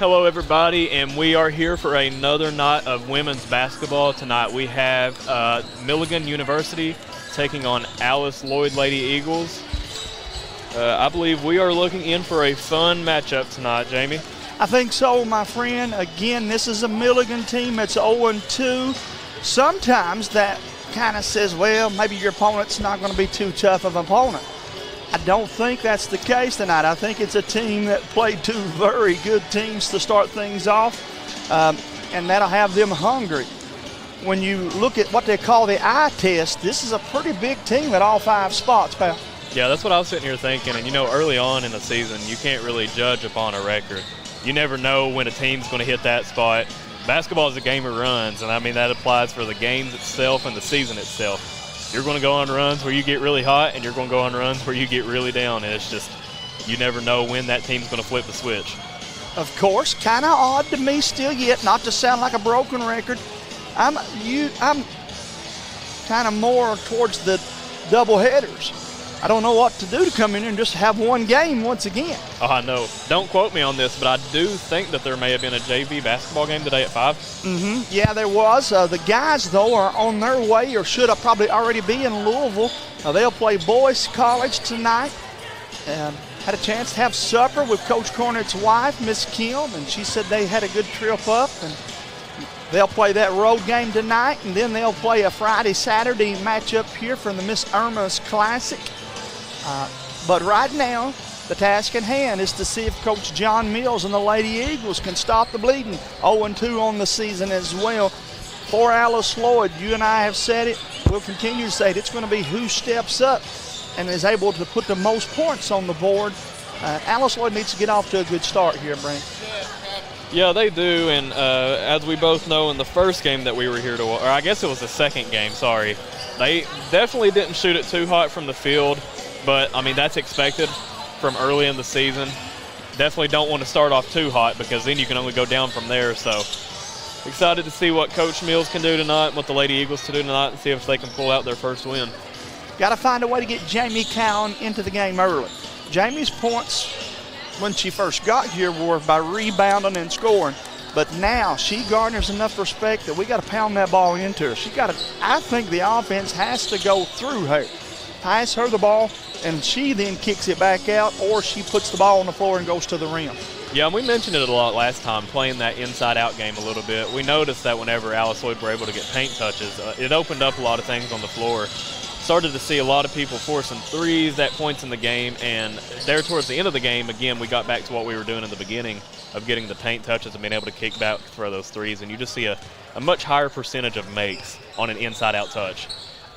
Hello, everybody, and we are here for another night of women's basketball. Tonight we have Milligan University taking on Lloyd Lady Eagles. I believe we are looking in for a fun matchup tonight, Jamie. I think so, my friend. Again, this is a Milligan team that's 0-2. Sometimes that kind of says, well, maybe your opponent's not going to be too tough of an opponent. I don't think that's the case tonight. I think it's a team that played two very good teams to start things off, and that'll have them hungry. When you look at what they call the eye test, this is a pretty big team at all 5 spots, pal. Yeah, that's what I was sitting here thinking. And, early on in the season, you can't really judge upon a record. You never know when a team's going to hit that spot. Basketball is a game of runs, and, that applies for the games itself and the season itself. You're going to go on runs where you get really hot, and you're going to go on runs where you get really down. And it's just, you never know when that team's going to flip the switch. Of course, kind of odd to me still yet, not to sound like a broken record. I'm kind of more towards the double headers. I don't know what to do to come in here and just have one game once again. Oh, I know. Don't quote me on this, but I do think that there may have been a JV basketball game today at 5. Yeah, there was. The guys, though, are on their way or should have probably already be in Louisville. They'll play boys college tonight. Had a chance to have supper with Coach Cornett's wife, Miss Kim, and she said they had a good trip up. And they'll play that road game tonight, and then they'll play a Friday-Saturday matchup here from the Miss Irma's Classic. But right now, the task at hand is to see if Coach John Mills and the Lady Eagles can stop the bleeding. 0-2 on the season as well. For Lloyd, you and I have said it. We'll continue to say it. It's going to be who steps up and is able to put the most points on the board. Lloyd needs to get off to a good start here, Brent. Yeah, they do, and as we both know in the first game that we were here to watch, or I guess it was the second game, sorry, they definitely didn't shoot it too hot from the field. But, that's expected from early in the season. Definitely don't want to start off too hot because then you can only go down from there. So, excited to see what Coach Mills can do tonight and what the Lady Eagles can do tonight and see if they can pull out their first win. Got to find a way to get Jamie Cowan into the game early. Jamie's points when she first got here were by rebounding and scoring. But now she garners enough respect that we got to pound that ball into her. I think the offense has to go through her. Pass her the ball, and she then kicks it back out, or she puts the ball on the floor and goes to the rim. Yeah, and we mentioned it a lot last time, playing that inside-out game a little bit. We noticed that whenever Lloyd were able to get paint touches, it opened up a lot of things on the floor. Started to see a lot of people forcing threes at points in the game, and there towards the end of the game, again, we got back to what we were doing in the beginning of getting the paint touches and being able to kick back, throw those threes, and you just see a much higher percentage of makes on an inside-out touch.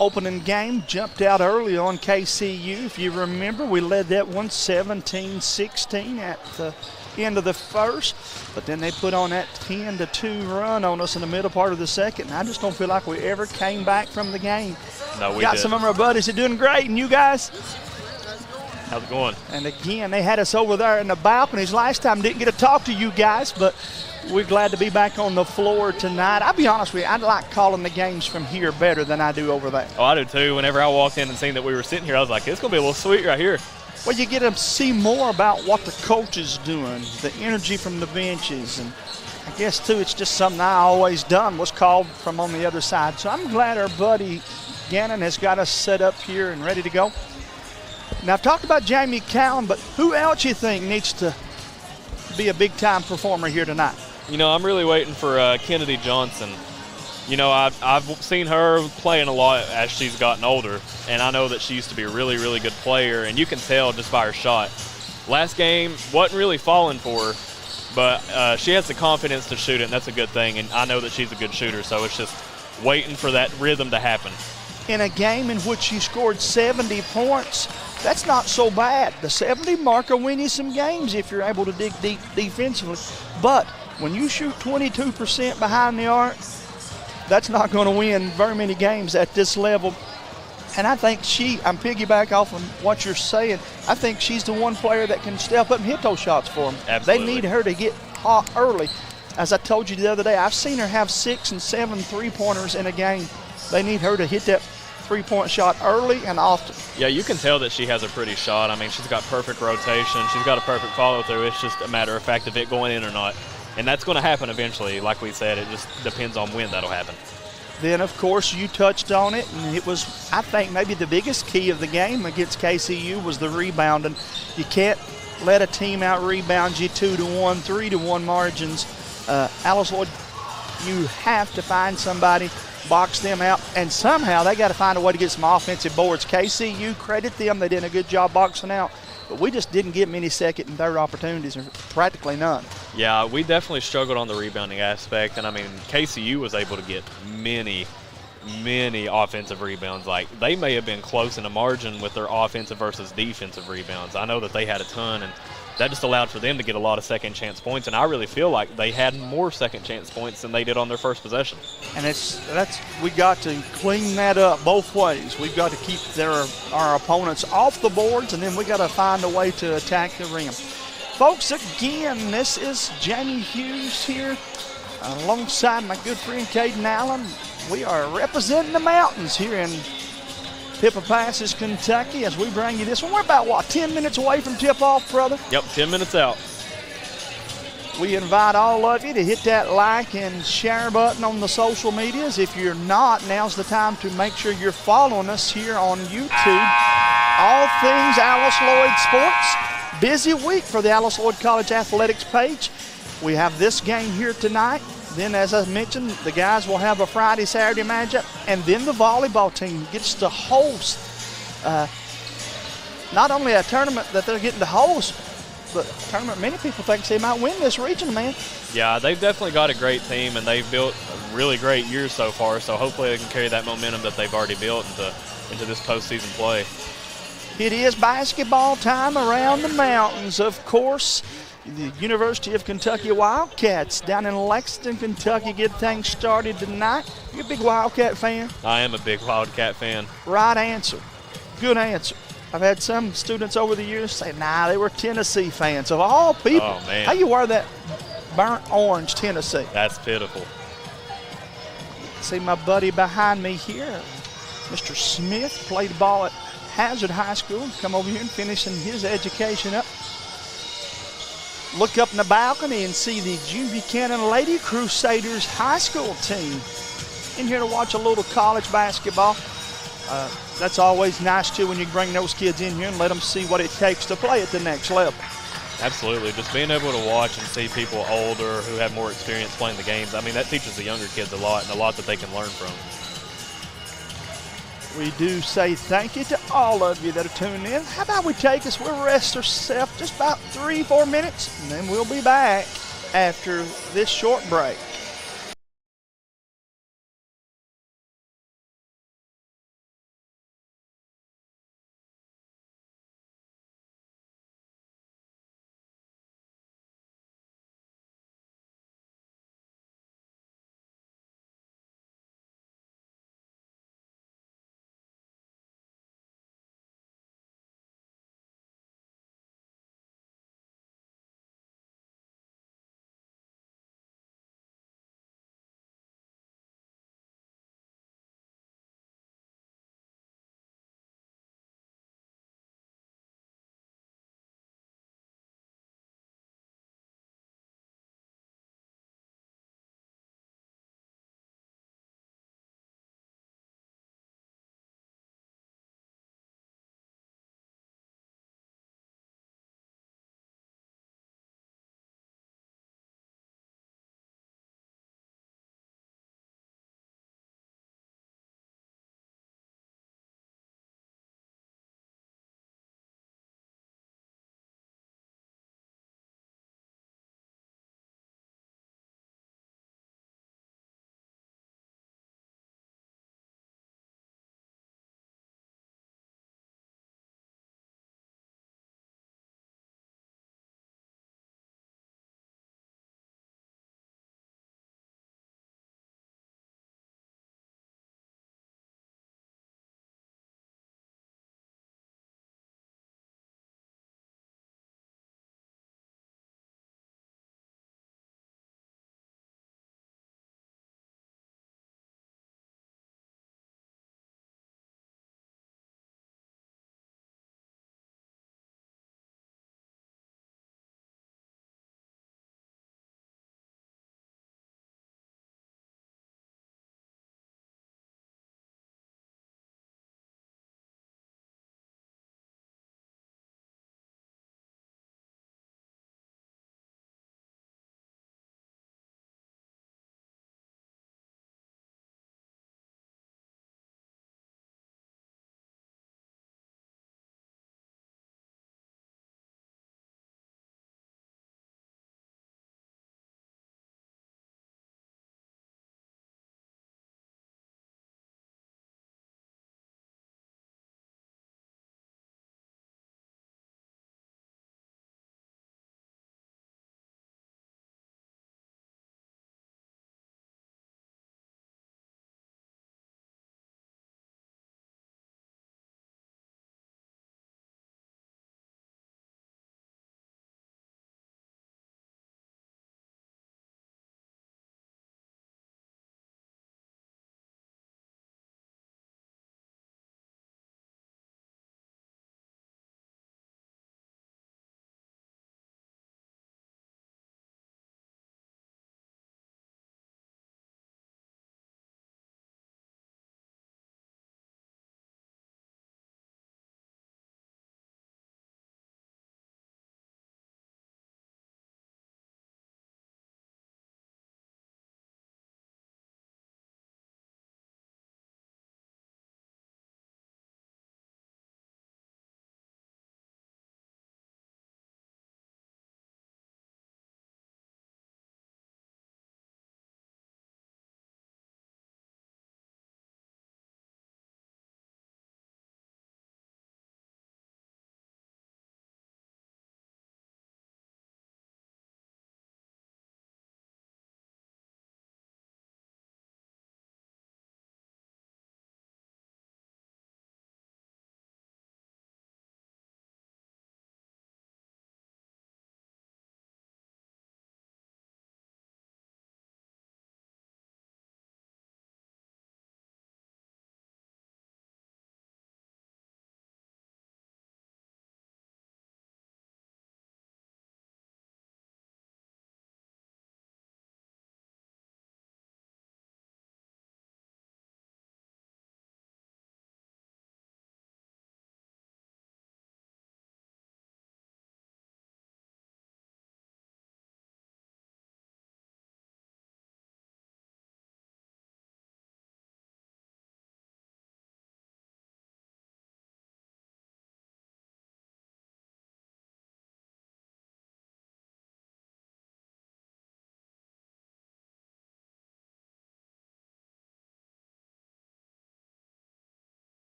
Opening game jumped out early on KCU. If you remember, we led that one 17-16 at the end of the first, but then they put on that 10-2 run on us in the middle part of the second. And I just don't feel like we ever came back from the game. No, we got did. Some of our buddies that are doing great, and you guys? How's it going? And again, they had us over there in the balconies last time. Didn't get to talk to you guys, but we're glad to be back on the floor tonight. I'll be honest with you, I like calling the games from here better than I do over there. Oh, I do too. Whenever I walked in and seen that we were sitting here, I was like, it's going to be a little sweet right here. Well, you get to see more about what the coach is doing, the energy from the benches, and I guess, too, it's just something I always done, was called from on the other side. So I'm glad our buddy Gannon has got us set up here and ready to go. Now, I've talked about Jamie Cowan, but who else you think needs to be a big-time performer here tonight? I'm really waiting for Kennedy Johnson. I've seen her playing a lot as she's gotten older, and I know that she used to be a really, really good player, and you can tell just by her shot. Last game wasn't really falling for her, but she has the confidence to shoot it, and that's a good thing, and I know that she's a good shooter, so it's just waiting for that rhythm to happen. In a game in which she scored 70 points, that's not so bad. The 70 mark will win you some games if you're able to dig deep defensively, but when you shoot 22% behind the arc, that's not going to win very many games at this level. And I think I'm piggyback off of what you're saying, I think she's the one player that can step up and hit those shots for them. Absolutely. They need her to get hot early. As I told you the other day, I've seen her have 6 and 7 three-pointers in a game. They need her to hit that three-point shot early and often. Yeah, you can tell that she has a pretty shot. She's got perfect rotation. She's got a perfect follow-through. It's just a matter of fact of it going in or not. And that's going to happen eventually. Like we said, it just depends on when that'll happen. Then, of course, you touched on it, and it was, I think, maybe the biggest key of the game against KCU was the rebounding. You can't let a team out-rebound you 2-1, 3-1 margins. Alice Lloyd, you have to find somebody, box them out, and somehow they got to find a way to get some offensive boards. KCU, credit them, they did a good job boxing out, but we just didn't get many second and third opportunities, or practically none. Yeah, we definitely struggled on the rebounding aspect, and I mean, KCU was able to get many offensive rebounds. Like, they may have been close in a margin with their offensive versus defensive rebounds. I know that they had a ton, and that just allowed for them to get a lot of second chance points, and I really feel like they had more second chance points than they did on their first possession. And we got to clean that up both ways. We've got to keep our opponents off the boards, and then we got to find a way to attack the rim. Folks, again, this is Jamie Hughes here alongside my good friend Caden Allen. We are representing the mountains here in Pippa Passes, Kentucky, as we bring you this one. We're about, 10 minutes away from tip-off, brother? Yep, 10 minutes out. We invite all of you to hit that like and share button on the social medias. If you're not, now's the time to make sure you're following us here on YouTube. All things Alice Lloyd Sports. Busy week for the Alice Lloyd College Athletics page. We have this game here tonight. Then, as I mentioned, the guys will have a Friday, Saturday matchup. And then the volleyball team gets to host not only a tournament that they're getting to host, but a tournament many people think they might win this region, man. Yeah, they've definitely got a great team, and they've built a really great year so far. So hopefully they can carry that momentum that they've already built into this postseason play. It is basketball time around the mountains, of course. The University of Kentucky Wildcats down in Lexington, Kentucky, get things started tonight. You a big Wildcat fan? I am a big Wildcat fan. Right answer. Good answer. I've had some students over the years say, nah, they were Tennessee fans. Of all people, oh, man. How you wear that burnt orange Tennessee? That's pitiful. See my buddy behind me here, Mr. Smith, played ball at Hazard High School, come over here and finishing his education up. Look up in the balcony and see the June Buchanan Lady Crusaders high school team in here to watch a little college basketball. That's always nice too when you bring those kids in here and let them see what it takes to play at the next level. Absolutely. Just being able to watch and see people older who have more experience playing the games, I mean, that teaches the younger kids a lot and a lot that they can learn from. We do say thank you to all of you that are tuning in. How about we take us, we'll rest ourselves just about 3-4 minutes, and then we'll be back after this short break.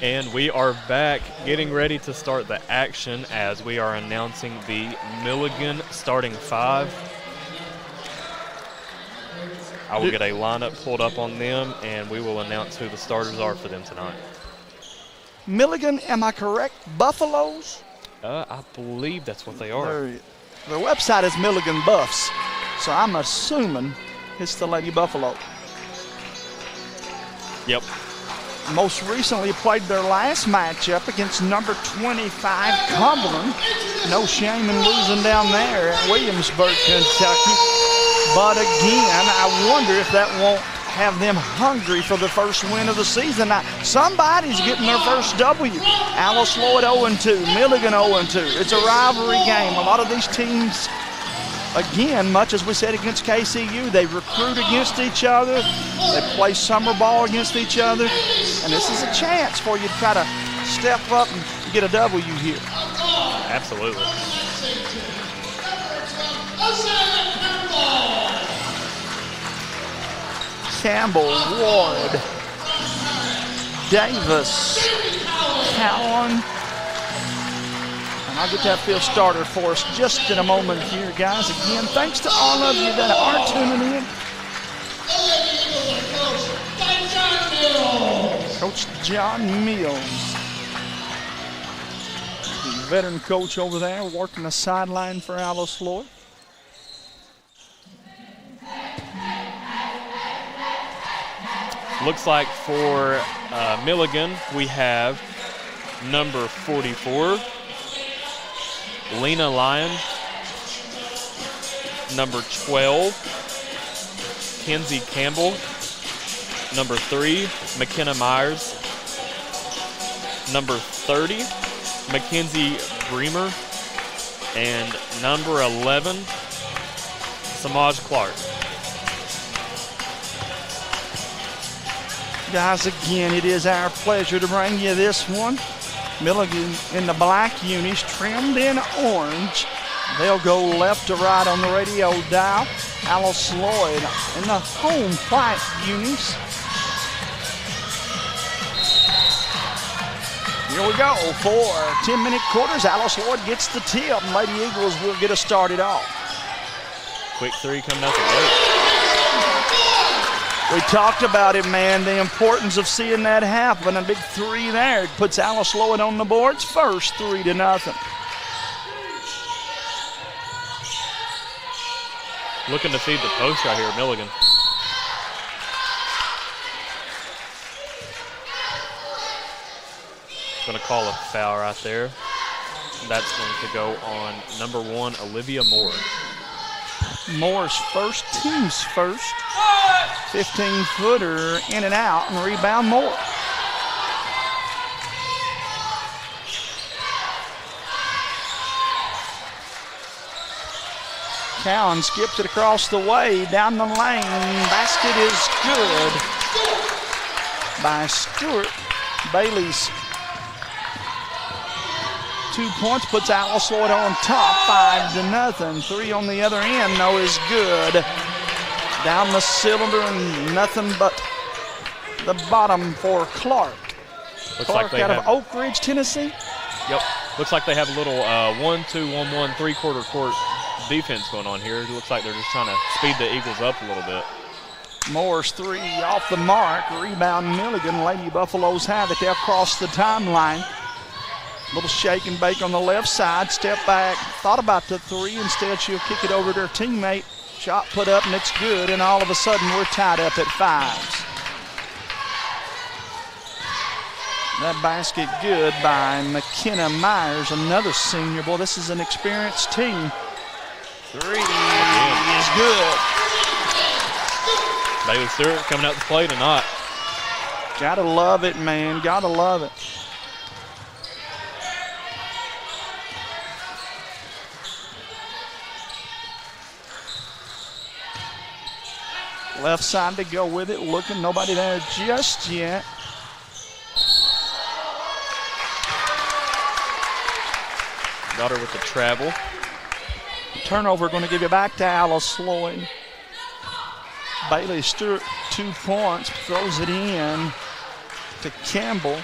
And we are back getting ready to start the action as we are announcing the Milligan starting five. I will get a lineup pulled up on them, and we will announce who the starters are for them tonight. Milligan, am I correct? Buffaloes? I believe that's what they are. Their website is Milligan Buffs, so I'm assuming it's the Lady Buffalo. Yep. Most recently played their last matchup against number 25 Cumberland. No shame in losing down there at Williamsburg, Kentucky. But again, I wonder if that won't have them hungry for the first win of the season. Now, somebody's getting their first W. Alice Lloyd 0-2, Milligan 0-2. It's a rivalry game. A lot of these teams, again, much as we said against KCU, they recruit against each other. They play summer ball against each other. And this is a chance for you to try to step up and get a W here. Absolutely. Campbell, Ward, Davis, Cowan. And I'll get that field starter for us just in a moment here, guys. Again, thanks to all of you that are tuning in. Coach John Mills, the veteran coach over there, working the sideline for Alice Lloyd. Looks like for Milligan, we have number 44, Lena Lyon, number 12, Kenzie Campbell, number 3, McKenna Myers, number 30, Mackenzie Bremer, and number 11, Samaj Clark. Guys, again, it is our pleasure to bring you this one. Milligan in the black unis, trimmed in orange. They'll go left to right on the radio dial. Alice Lloyd in the home white unis. Here we go for 10-minute quarters. Alice Lloyd gets the tip, and Lady Eagles will get us started off. Quick three coming out the gate. We talked about it, man, the importance of seeing that happen. A big three there. It puts Alice Lloyd on the boards first, 3-0. Looking to feed the post right here, Milligan. Going to call a foul right there. That's going to go on number 1, Olivia Moore. Moore's first, team's first. 15-footer in and out, and rebound Moore. Cowan skips it across the way, down the lane. Basket is good by Stewart. Bailey's 2 points puts Alice Lloyd on top, 5-0. 3 on the other end, though, is good. Down the cylinder and nothing but the bottom for Clark. Looks Clark like out of Oak Ridge, Tennessee. Yep. Looks like they have a little 1-2-1-1 3/4 court defense going on here. It looks like they're just trying to speed the Eagles up a little bit. Moore's 3 off the mark. Rebound Milligan. Lady Buffaloes have it. They'll cross the timeline. Little shake and bake on the left side. Step back. Thought about the 3. Instead, she'll kick it over to her teammate. Shot put up, and it's good. And all of a sudden, we're tied up at 5s. That basket good by McKenna Myers, another senior. Boy, this is an experienced team. 3 is good. Bailey Stewart coming out to play tonight. Gotta love it, man. Gotta love it. Left side to go with it. Looking, nobody there just yet. Got her with the travel. Turnover going to give it back to Alice Lloyd. Bailey Stewart, 2 points, throws it in to Campbell.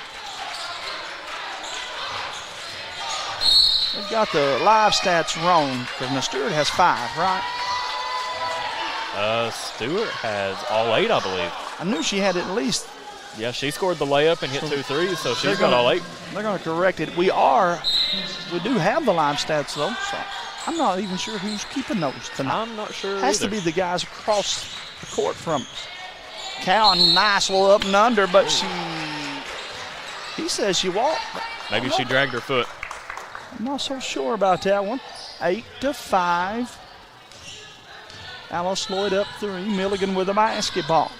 They've got the live stats wrong because now Stewart has 5, right? Stewart has all 8, I believe. I knew she had at least. Yeah, she scored the layup and hit 2 threes, so she's got all 8. They're going to correct it. We do have the live stats, though, so I'm not even sure who's keeping those tonight. I'm not sure Has either. to be the guys across the court from Cowan. Nice little up and under, but he says she walked. Maybe she dragged her foot. I'm not so sure about that one. 8-5. Alice Lloyd up 3. Milligan with a basketball.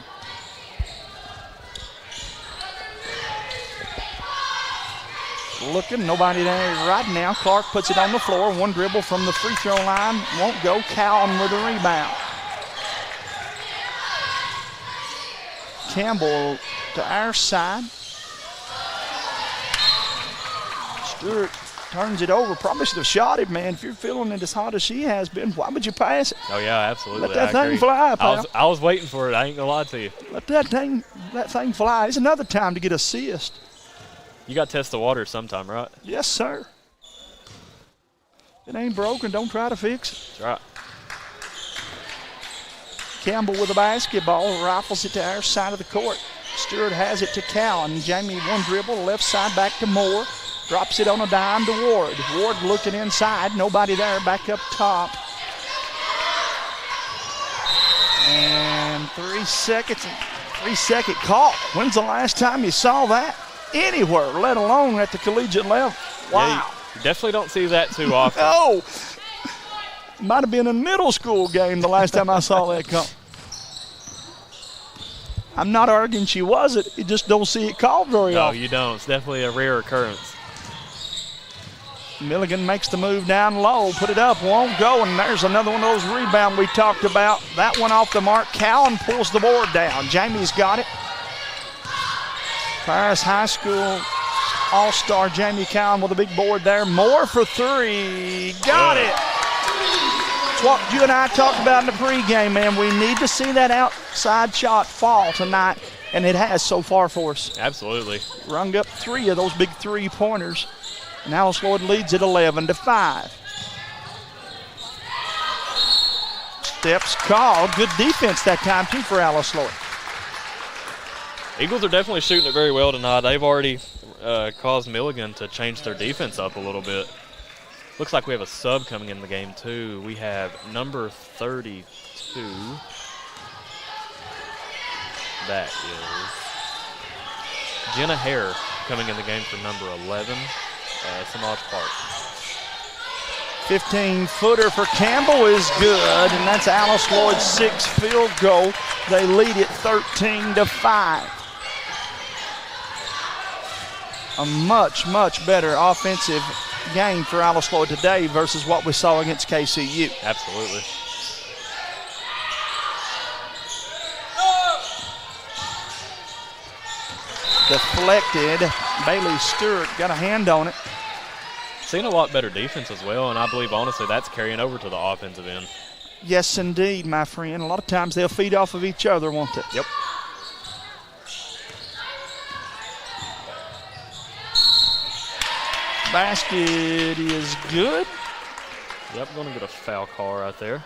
Looking, nobody there right now. Clark puts it on the floor. One dribble from the free throw line. Won't go. Cowan with a rebound. Campbell to our side. Stewart turns it over. Probably should have shot it, man. If you're feeling it as hot as she has been, why would you pass it? Oh, yeah, absolutely. Let that thing fly, pal. I was waiting for it. I ain't going to lie to you. Let that thing fly. It's another time to get assist. You got to test the water sometime, right? Yes, sir. If it ain't broken, don't try to fix it. That's right. Campbell with the basketball, rifles it to our side of the court. Stewart has it to Cowan. Jamie one dribble, left side back to Moore. Drops it on a dime to Ward. Ward looking inside, nobody there, back up top. And 3 seconds, 3-second call. When's the last time you saw that? Anywhere, let alone at the collegiate level. Wow. Yeah, you definitely don't see that too often. No. Might have been a middle school game the last time I saw that come. I'm not arguing she wasn't. You just don't see it called very often. No, you don't. It's definitely a rare occurrence. Milligan makes the move down low. Put it up, won't go, and there's another one of those rebounds we talked about. That one off the mark. Cowan pulls the board down. Jamie's got it. Paris High School All-Star Jamie Cowan with a big board there. Moore for 3. Got it. It's what you and I talked about in the pregame, man. We need to see that outside shot fall tonight, and it has so far for us. Absolutely. Rung up 3 of those big 3-pointers. And Alice Lloyd leads it 11-5. Steps called. Good defense that time, too, for Alice Lloyd. Eagles are definitely shooting it very well tonight. They've already caused Milligan to change their defense up a little bit. Looks like we have a sub coming in the game, too. We have number 32. That is Jenna Hare coming in the game for number 11, Samaj Park. 15-footer for Campbell is good, and that's Alice Lloyd's 6th field goal. They lead it 13-5. A much, much better offensive game for Alice Lloyd today versus what we saw against KCU. Absolutely. Deflected. Bailey Stewart got a hand on it. Seen a lot better defense as well, and I believe, honestly, that's carrying over to the offensive end. Yes, indeed, my friend. A lot of times they'll feed off of each other, won't they? Yep. Basket is good. Yep, going to get a foul call right there.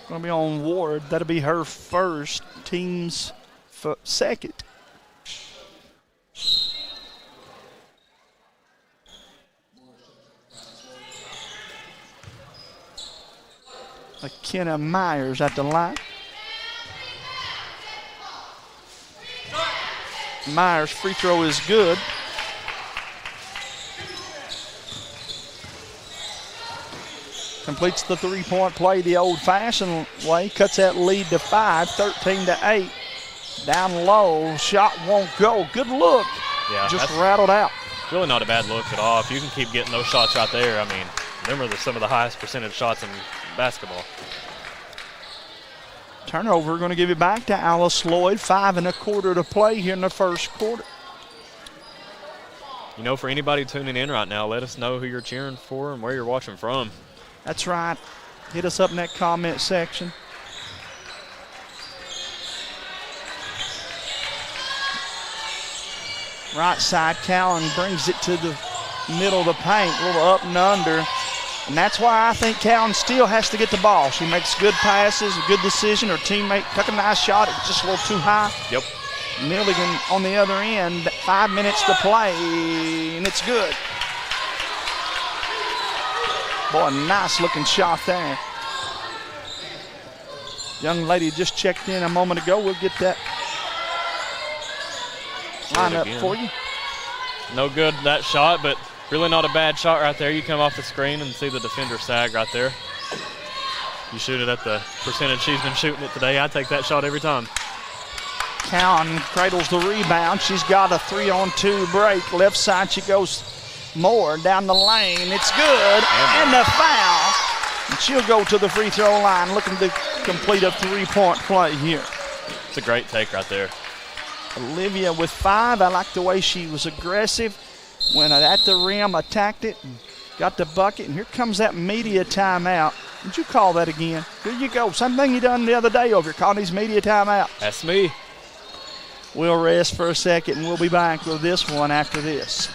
Going to be on Ward. That'll be her first, team's second. McKenna Myers at the line. Myers' free throw is good. Completes the three-point play the old-fashioned way. Cuts that lead to 5, 13-8. Down low, shot won't go. Good look. Yeah, just rattled out. Really not a bad look at all. If you can keep getting those shots right there, I mean, remember some of the highest percentage shots in basketball. Turnover, going to give it back to Alice Lloyd. 5 1/4 to play here in the first quarter. You know, for anybody tuning in right now, let us know who you're cheering for and where you're watching from. That's right. Hit us up in that comment section. Right side, Cowan brings it to the middle of the paint, a little up and under. And that's why I think Cowan still has to get the ball. She makes good passes, a good decision. Her teammate took a nice shot. It's just a little too high. Yep. Milligan on the other end, 5 minutes to play, and it's good. Boy, nice looking shot there. Young lady just checked in a moment ago. We'll get that line up for you. No good, that shot, but really not a bad shot right there. You come off the screen and see the defender sag right there. You shoot it at the percentage she's been shooting it today. I take that shot every time. Cowan cradles the rebound. She's got a 3-on-2 break. Left side, she goes more down the lane. It's good, and the foul. And she'll go to the free throw line looking to complete a 3-point play here. It's a great take right there. Olivia with 5. I like the way she was aggressive. Went at the rim, attacked it, and got the bucket. And here comes that media timeout. Did you call that again? Here you go. Same thing you done the other day over here, calling these media timeout. That's me. We'll rest for a second, and we'll be back with this one after this.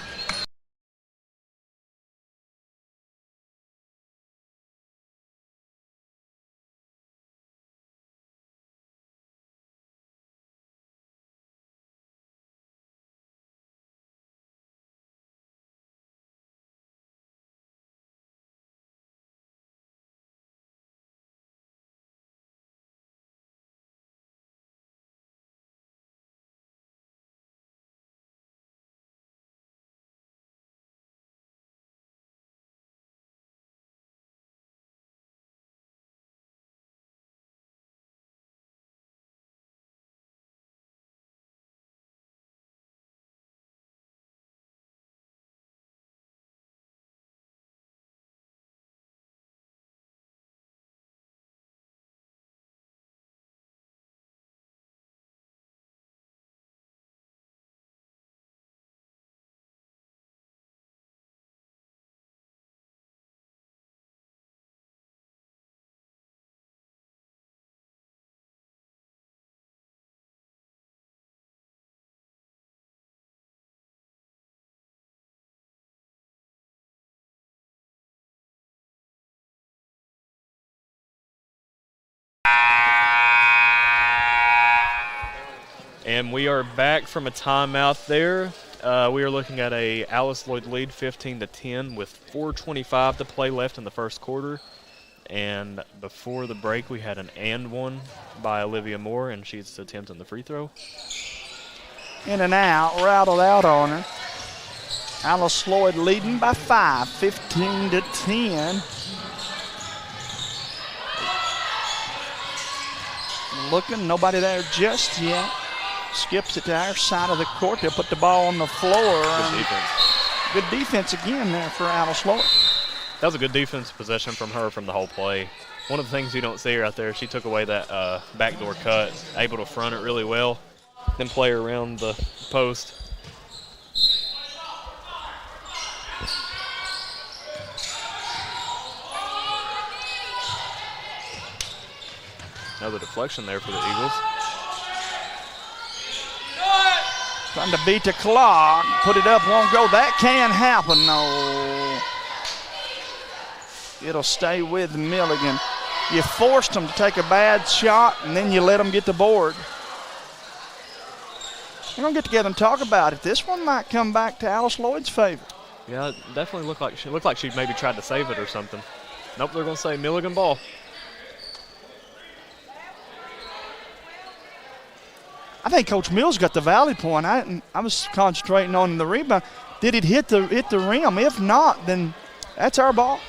And we are back from a timeout there. We are looking at a Alice Lloyd lead 15-10 with 4:25 to play left in the first quarter. And before the break, we had an and one by Olivia Moore, and she's attempting the free throw. In and out, rattled out on her. Alice Lloyd leading by 5, 15-10. Looking, nobody there just yet. Skips it to our side of the court. They'll put the ball on the floor. Good defense. Good defense again there for Alice Lloyd. That was a good defensive possession from her from the whole play. One of the things you don't see her out there, she took away that backdoor cut, able to front it really well, then play her around the post. Another deflection there for the Eagles. Trying to beat the clock. Put it up, won't go. That can happen, no. It'll stay with Milligan. You forced them to take a bad shot, and then you let them get the board. We're going to get together and talk about it. This one might come back to Alice Lloyd's favor. Yeah, it definitely looked like she maybe tried to save it or something. Nope, they're going to say Milligan ball. I think Coach Mills got the valley point. I was concentrating on the rebound. Did it hit the rim? If not, then that's our ball.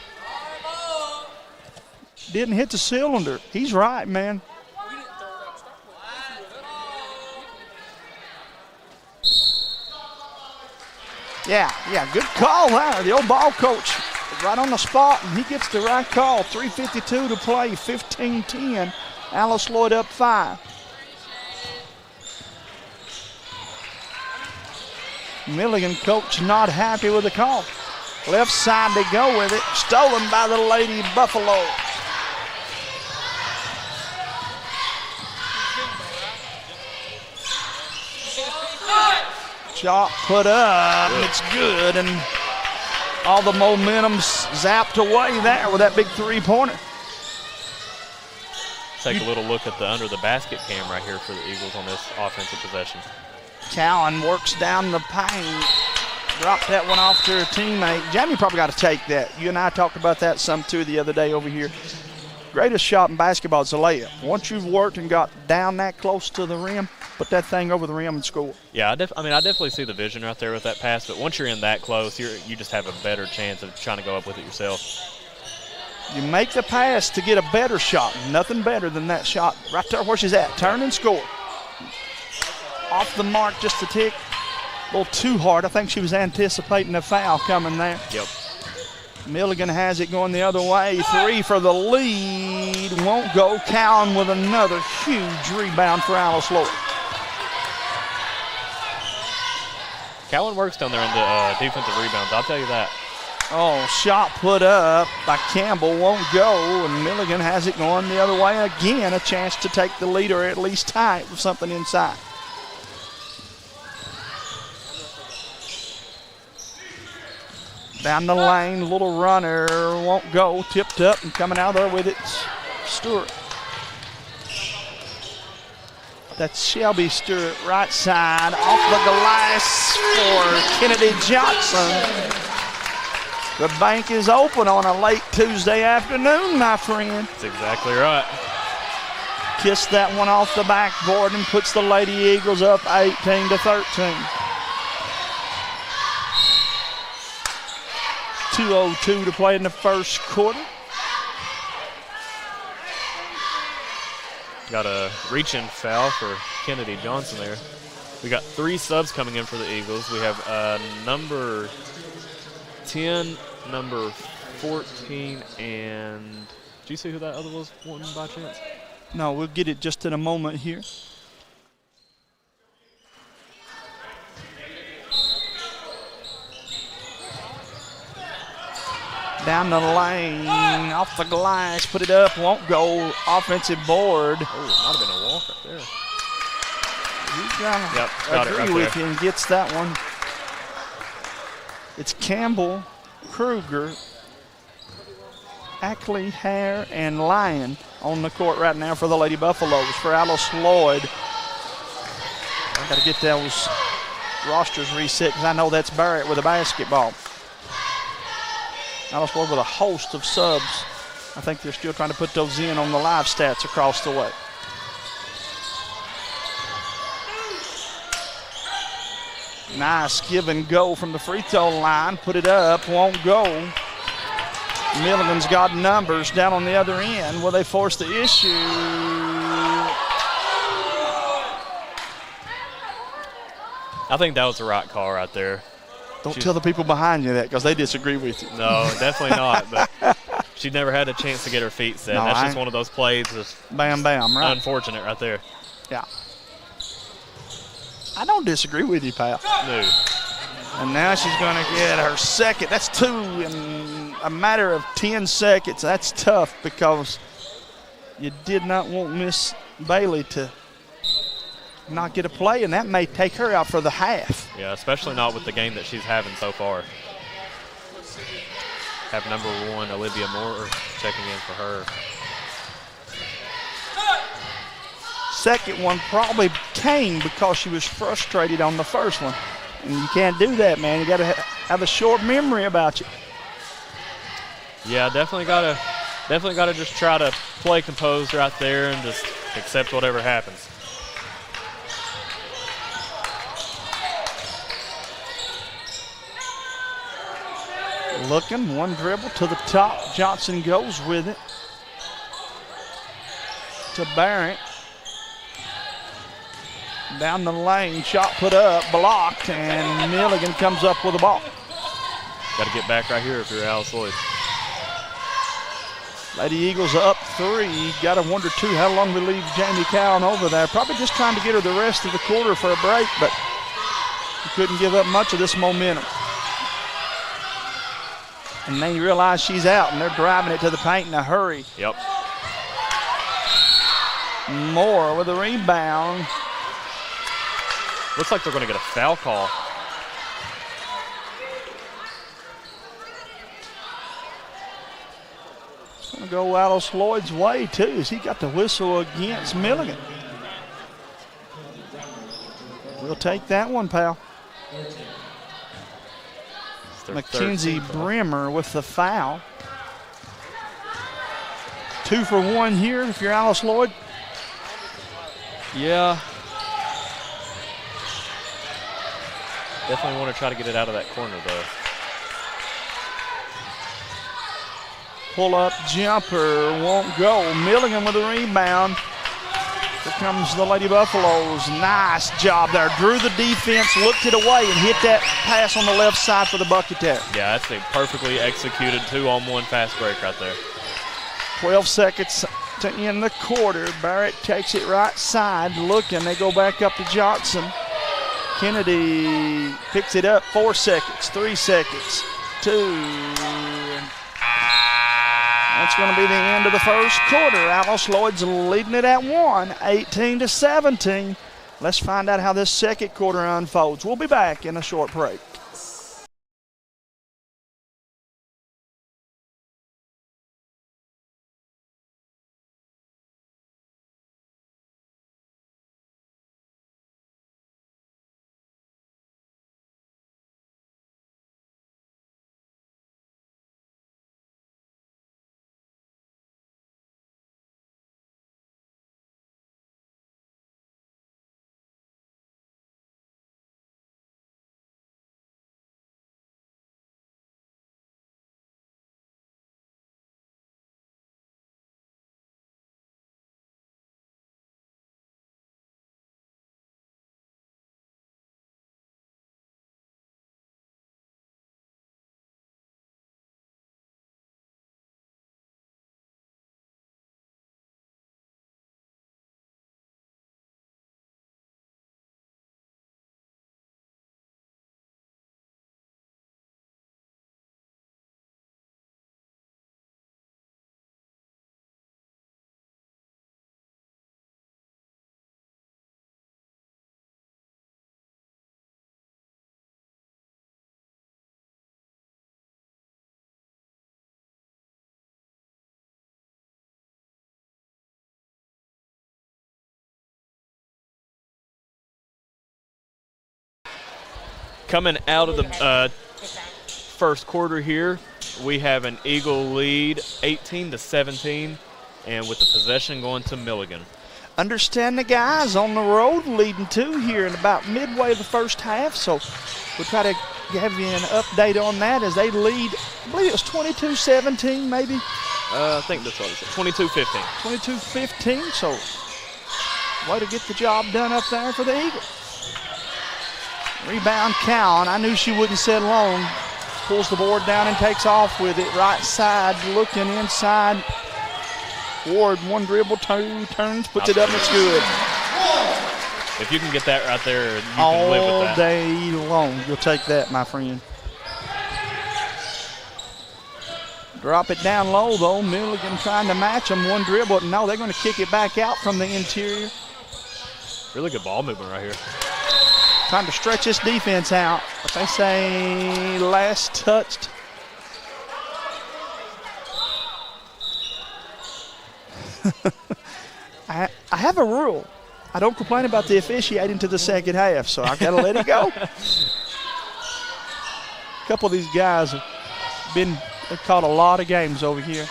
Didn't hit the cylinder. He's right, man. Yeah, good call there. The old ball coach right on the spot, and he gets the right call. 3:52 to play, 15-10. Alice Lloyd up 5. Milligan coach not happy with the call. Left side they go with it. Stolen by the Lady Buffalo. Shot put up. It's good. And all the momentum's zapped away there with that big three-pointer. Take a little look at the under the basket cam right here for the Eagles on this offensive possession. Cowan works down the paint. Dropped that one off to her teammate. Jamie probably got to take that. You and I talked about that some too the other day over here. Greatest shot in basketball is a layup. Once you've worked and got down that close to the rim, put that thing over the rim and score. Yeah, I definitely see the vision right there with that pass, but once you're in that close, you just have a better chance of trying to go up with it yourself. You make the pass to get a better shot. Nothing better than that shot right there where she's at. Turn and score. Off the mark just a tick. A little too hard. I think she was anticipating a foul coming there. Yep. Milligan has it going the other way. 3 for the lead. Won't go. Cowan with another huge rebound for Alice Lloyd. Cowan works down there in the defensive rebounds, I'll tell you that. Oh, shot put up by Campbell. Won't go. And Milligan has it going the other way again. A chance to take the lead or at least tie it with something inside. Down the lane, little runner, won't go, tipped up and coming out there with it, Stewart. That's Shelby Stewart, right side, off the glass for Kennedy Johnson. The bank is open on a late Tuesday afternoon, my friend. That's exactly right. Kissed that one off the backboard and puts the Lady Eagles up 18-13. 2:02 to play in the first quarter. Got a reach-in foul for Kennedy Johnson there. We got 3 subs coming in for the Eagles. We have number 10, number 14, and do you see who that other was, one by chance? No, we'll get it just in a moment here. Down the lane, off the glass, put it up, won't go. Offensive board. Oh, it might have been a walk right there. Got it right with you and gets that one. It's Campbell, Kruger, Ackley, Hare, and Lyon on the court right now for the Lady Buffaloes. For Alice Lloyd, I got to get those rosters reset because I know that's Barrett with a basketball. Alice Lloyd with a host of subs. I think they're still trying to put those in on the live stats across the way. Nice give and go from the free throw line. Put it up, won't go. Milligan's got numbers down on the other end. Will they force the issue? I think that was the right call right there. Don't tell the people behind you that because they disagree with you. No, definitely not. But she never had a chance to get her feet set. No, that's just one of those plays that's bam, bam, right? Unfortunate right there. Yeah. I don't disagree with you, pal. No. And now she's going to get her second. That's 2 in a matter of 10 seconds. That's tough because you did not want Miss Bailey to not get a play, and that may take her out for the half. Yeah, especially not with the game that she's having so far. Have number 1, Olivia Moore, checking in for her. Second one probably came because she was frustrated on the first one. And you can't do that, man. You got to have a short memory about you. Yeah, definitely got to just try to play composed right there and just accept whatever happens. Looking, one dribble to the top. Johnson goes with it to Barrett. Down the lane, shot put up, blocked, and Milligan comes up with the ball. Got to get back right here if you're Alice Lloyd. Lady Eagles up 3. Got to wonder, too, how long we leave Jamie Cowan over there. Probably just trying to get her the rest of the quarter for a break, but you couldn't give up much of this momentum. And then you realize she's out, and they're driving it to the paint in a hurry. Yep. Moore with a rebound. Looks like they're going to get a foul call. I'll go Alice Lloyd's way, too, as he got the whistle against Milligan. We'll take that one, pal. Mackenzie Brimmer with the foul. 2 for 1 here if you're Alice Lloyd. Yeah. Definitely want to try to get it out of that corner, though. Pull-up jumper won't go. Milligan with a rebound. Here comes the Lady Buffaloes. Nice job there. Drew the defense, looked it away, and hit that pass on the left side for the bucket there. Yeah, that's a perfectly executed 2-on-1 fast break right there. 12 seconds to end the quarter. Barrett takes it right side, looking. They go back up to Johnson. Kennedy picks it up. 4 seconds, 3 seconds, 2. That's going to be the end of the first quarter. Alice Lloyd's leading it at 1, 18-17. Let's find out how this second quarter unfolds. We'll be back in a short break. Coming out of the first quarter here, we have an Eagle lead, 18-17, and with the possession going to Milligan. Understand the guys on the road leading 2 here in about midway of the first half, so we'll try to give you an update on that as they lead. I believe it was 22-17 maybe. I think that's what it said, 22-15. 22-15, so way to get the job done up there for the Eagles. Rebound Cowan. I knew she wouldn't sit long. Pulls the board down and takes off with it. Right side, looking inside. Ward, 1 dribble, 2 turns, puts it up, and it's good. If you can get that right there, you can live with that. All day long. You'll take that, my friend. Drop it down low, though. Milligan trying to match them. 1 dribble. No, they're going to kick it back out from the interior. Really good ball movement right here. Trying to stretch this defense out. But they say last touched. I have a rule. I don't complain about the officiating to the second half, so I got to let it go. A couple of these guys have they've caught a lot of games over here,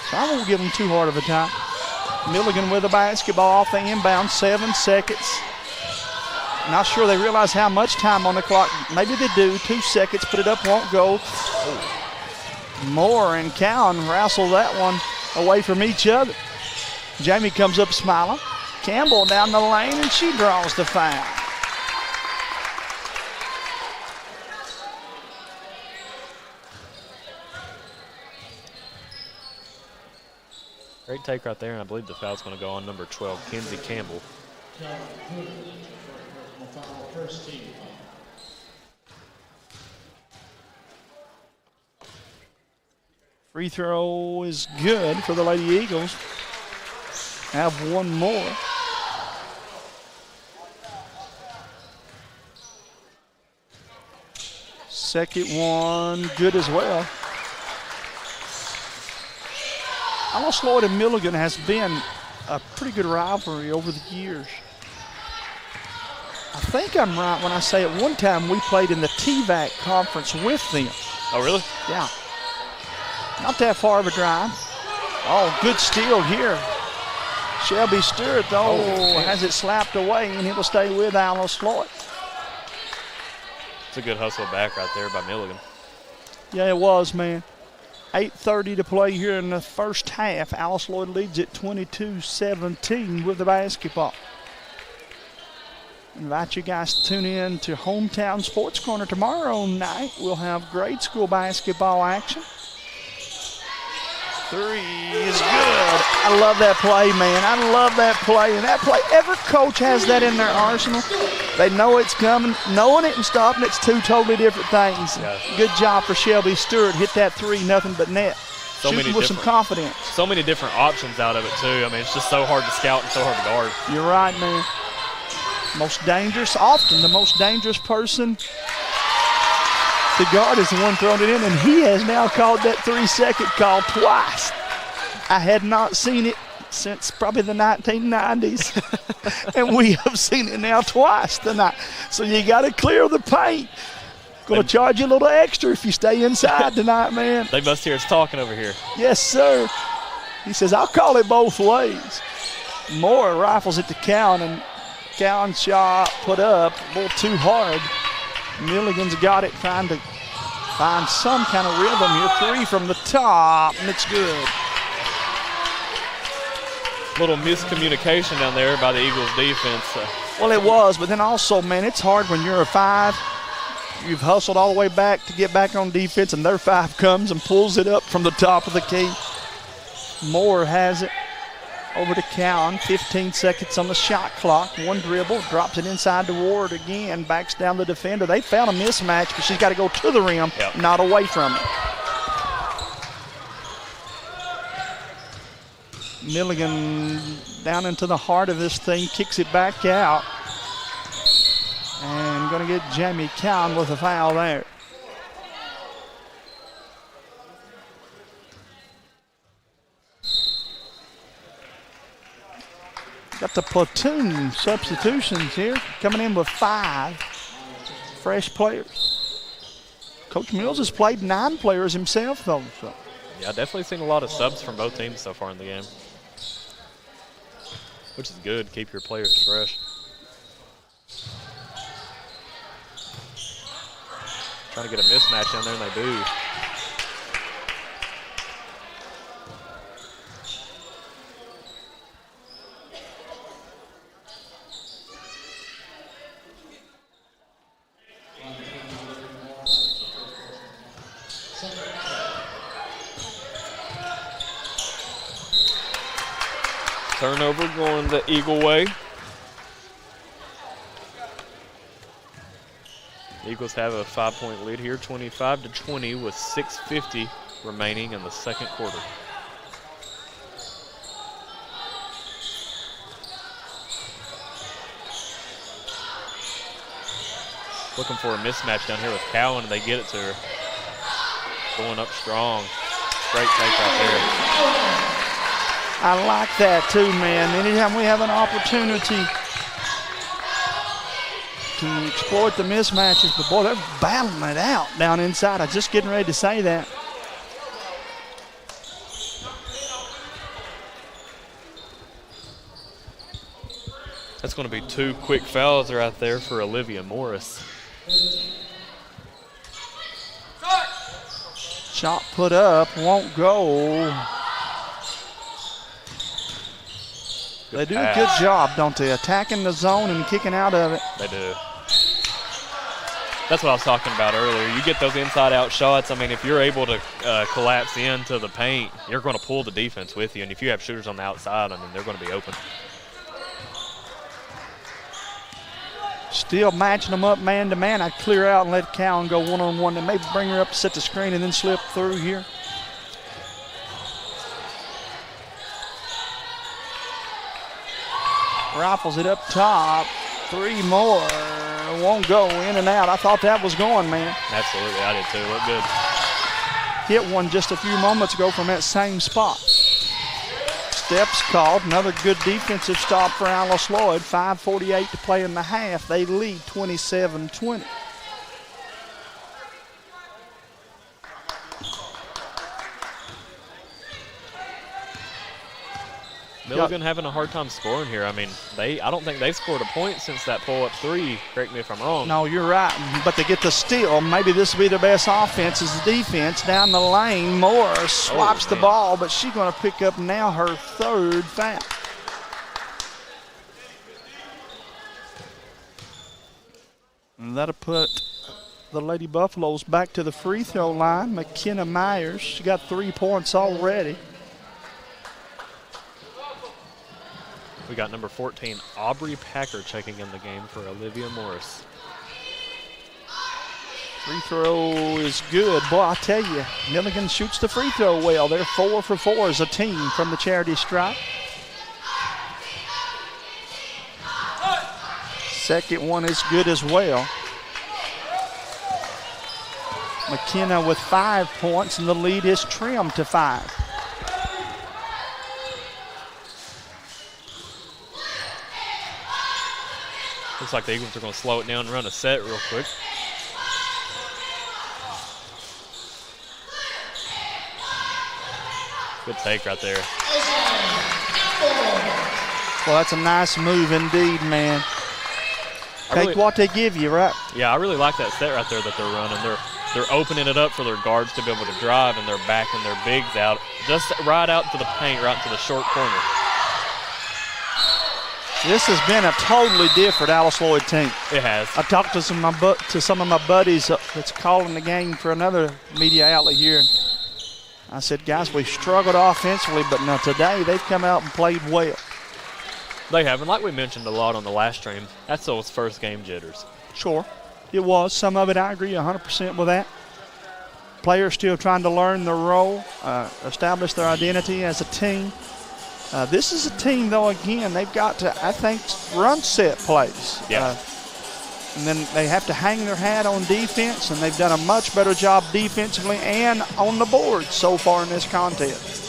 so I won't give them too hard of a time. Milligan with the basketball off the inbound, 7 seconds. Not sure they realize how much time on the clock. Maybe they do. 2 seconds, put it up, won't go. Moore and Cowan wrestle that one away from each other. Jamie comes up smiling. Campbell down the lane, and she draws the foul. Great take right there, and I believe the foul's going to go on number 12, Kenzie Campbell. Free throw is good for the Lady Eagles. Have 1 more. Second one, good as well. Lloyd and Milligan has been a pretty good rivalry over the years. I think I'm right when I say at one time we played in the TVAC conference with them. Oh, really? Yeah. Not that far of a drive. Oh, good steal here. Shelby Stewart, though, has it slapped away, and it'll stay with Lloyd. It's a good hustle back right there by Milligan. Yeah, it was, man. 8:30 to play here in the first half. Lloyd leads at 22-17 with the basketball. Invite you guys to tune in to Hometown Sports Corner tomorrow night. We'll have grade school basketball action. Three is good. I love that play, man. I love that play. And that play, every coach has that in their arsenal. They know it's coming. Knowing it and stopping it's two totally different things. Yeah. Good job for Shelby Stewart. Hit that three, nothing but net. Shooting with some confidence. So many different options out of it, too. I mean, it's just so hard to scout and so hard to guard. You're right, man. Most dangerous, often the most dangerous person to guard is the one throwing it in, and he has now called that 3-second call twice. I had not seen it since probably the 1990s, and we have seen it now twice tonight. So you got to clear the paint. Going to charge you a little extra if you stay inside tonight, man. They must hear us talking over here. Yes, sir. He says, I'll call it both ways. Moore rifles it to Cowan, and Cowan shot put up a little too hard. Milligan's got it, trying to find some kind of rhythm here. Three from the top, and it's good. Little miscommunication down there by the Eagles defense. Well, it was, but then also, man, it's hard when you're a five. You've hustled all the way back to get back on defense, and their five comes and pulls it up from the top of the key. Moore has it. Over to Cowan, 15 seconds on the shot clock. One dribble, drops it inside to Ward again, backs down the defender. They found a mismatch, but she's got to go to the rim, not away from it. Milligan down into the heart of this thing, kicks it back out. And going to get Jamie Cowan with a foul there. Got the platoon substitutions here, coming in with 5 fresh players. Coach Mills has played 9 players himself, though. So. Yeah, definitely seen a lot of subs from both teams so far in the game, which is good. Keep your players fresh. Trying to get a mismatch down there, and they do. Turnover going the Eagle way. The Eagles have a 5-point lead here, 25-20 with 6:50 remaining in the second quarter. Looking for a mismatch down here with Cowan, and they get it to her. Going up strong. Great take right there. I like that too, man. Anytime we have an opportunity to exploit the mismatches, but boy, they're battling it out down inside. I was just getting ready to say that. That's going to be 2 quick fouls right there for Olivia Morris. Shot put up, won't go. They do a good job, don't they? Attacking the zone and kicking out of it. They do. That's what I was talking about earlier. You get those inside-out shots. I mean, if you're able to collapse into the paint, you're going to pull the defense with you. And if you have shooters on the outside, I mean, they're going to be open. Still matching them up man-to-man. I'd clear out and let Cowan go one-on-one and maybe bring her up to set the screen and then slip through here. Rifles it up top. 3 more. Won't go, in and out. I thought that was going, man. Absolutely, I did too. Looked good. Hit one just a few moments ago from that same spot. Steps called. Another good defensive stop for Alice Lloyd. 5:48 to play in the half. They lead 27-20. Milligan having a hard time scoring here. I mean, I don't think they've scored a point since that pull-up three. Correct me if I'm wrong. No, you're right. But they get the steal. Maybe this will be their best offense as the defense. Down the lane, Moore swipes the ball, but she's going to pick up now her third foul. And that'll put the Lady Buffaloes back to the free throw line. McKenna Myers, she got 3 points already. We got number 14, Aubrey Packer, checking in the game for Olivia Morris. Free throw is good. Boy, I tell you, Milligan shoots the free throw well. They're 4 for 4 as a team from the charity stripe. Second one is good as well. McKenna with 5 points, and the lead is trimmed to 5. Looks like the Eagles are going to slow it down and run a set real quick. Good take right there. Well, that's a nice move indeed, man. Take what they give you, right? Yeah, I really like that set right there that they're running. They're opening it up for their guards to be able to drive, and they're backing their bigs out just right out to the paint, right to the short corner. This has been a totally different Alice Lloyd team. It has. I talked to some of my buddies that's calling the game for another media outlet here. And I said, guys, we've struggled offensively, but now today they've come out and played well. They have, and like we mentioned a lot on the last stream, that's those first game jitters. Sure, it was. Some of it, I agree 100% with that. Players still trying to learn their role, establish their identity as a team. This is a team, though, again, they've got to, I think, run set plays. Yeah. And then they have to hang their hat on defense, and they've done a much better job defensively and on the board so far in this contest.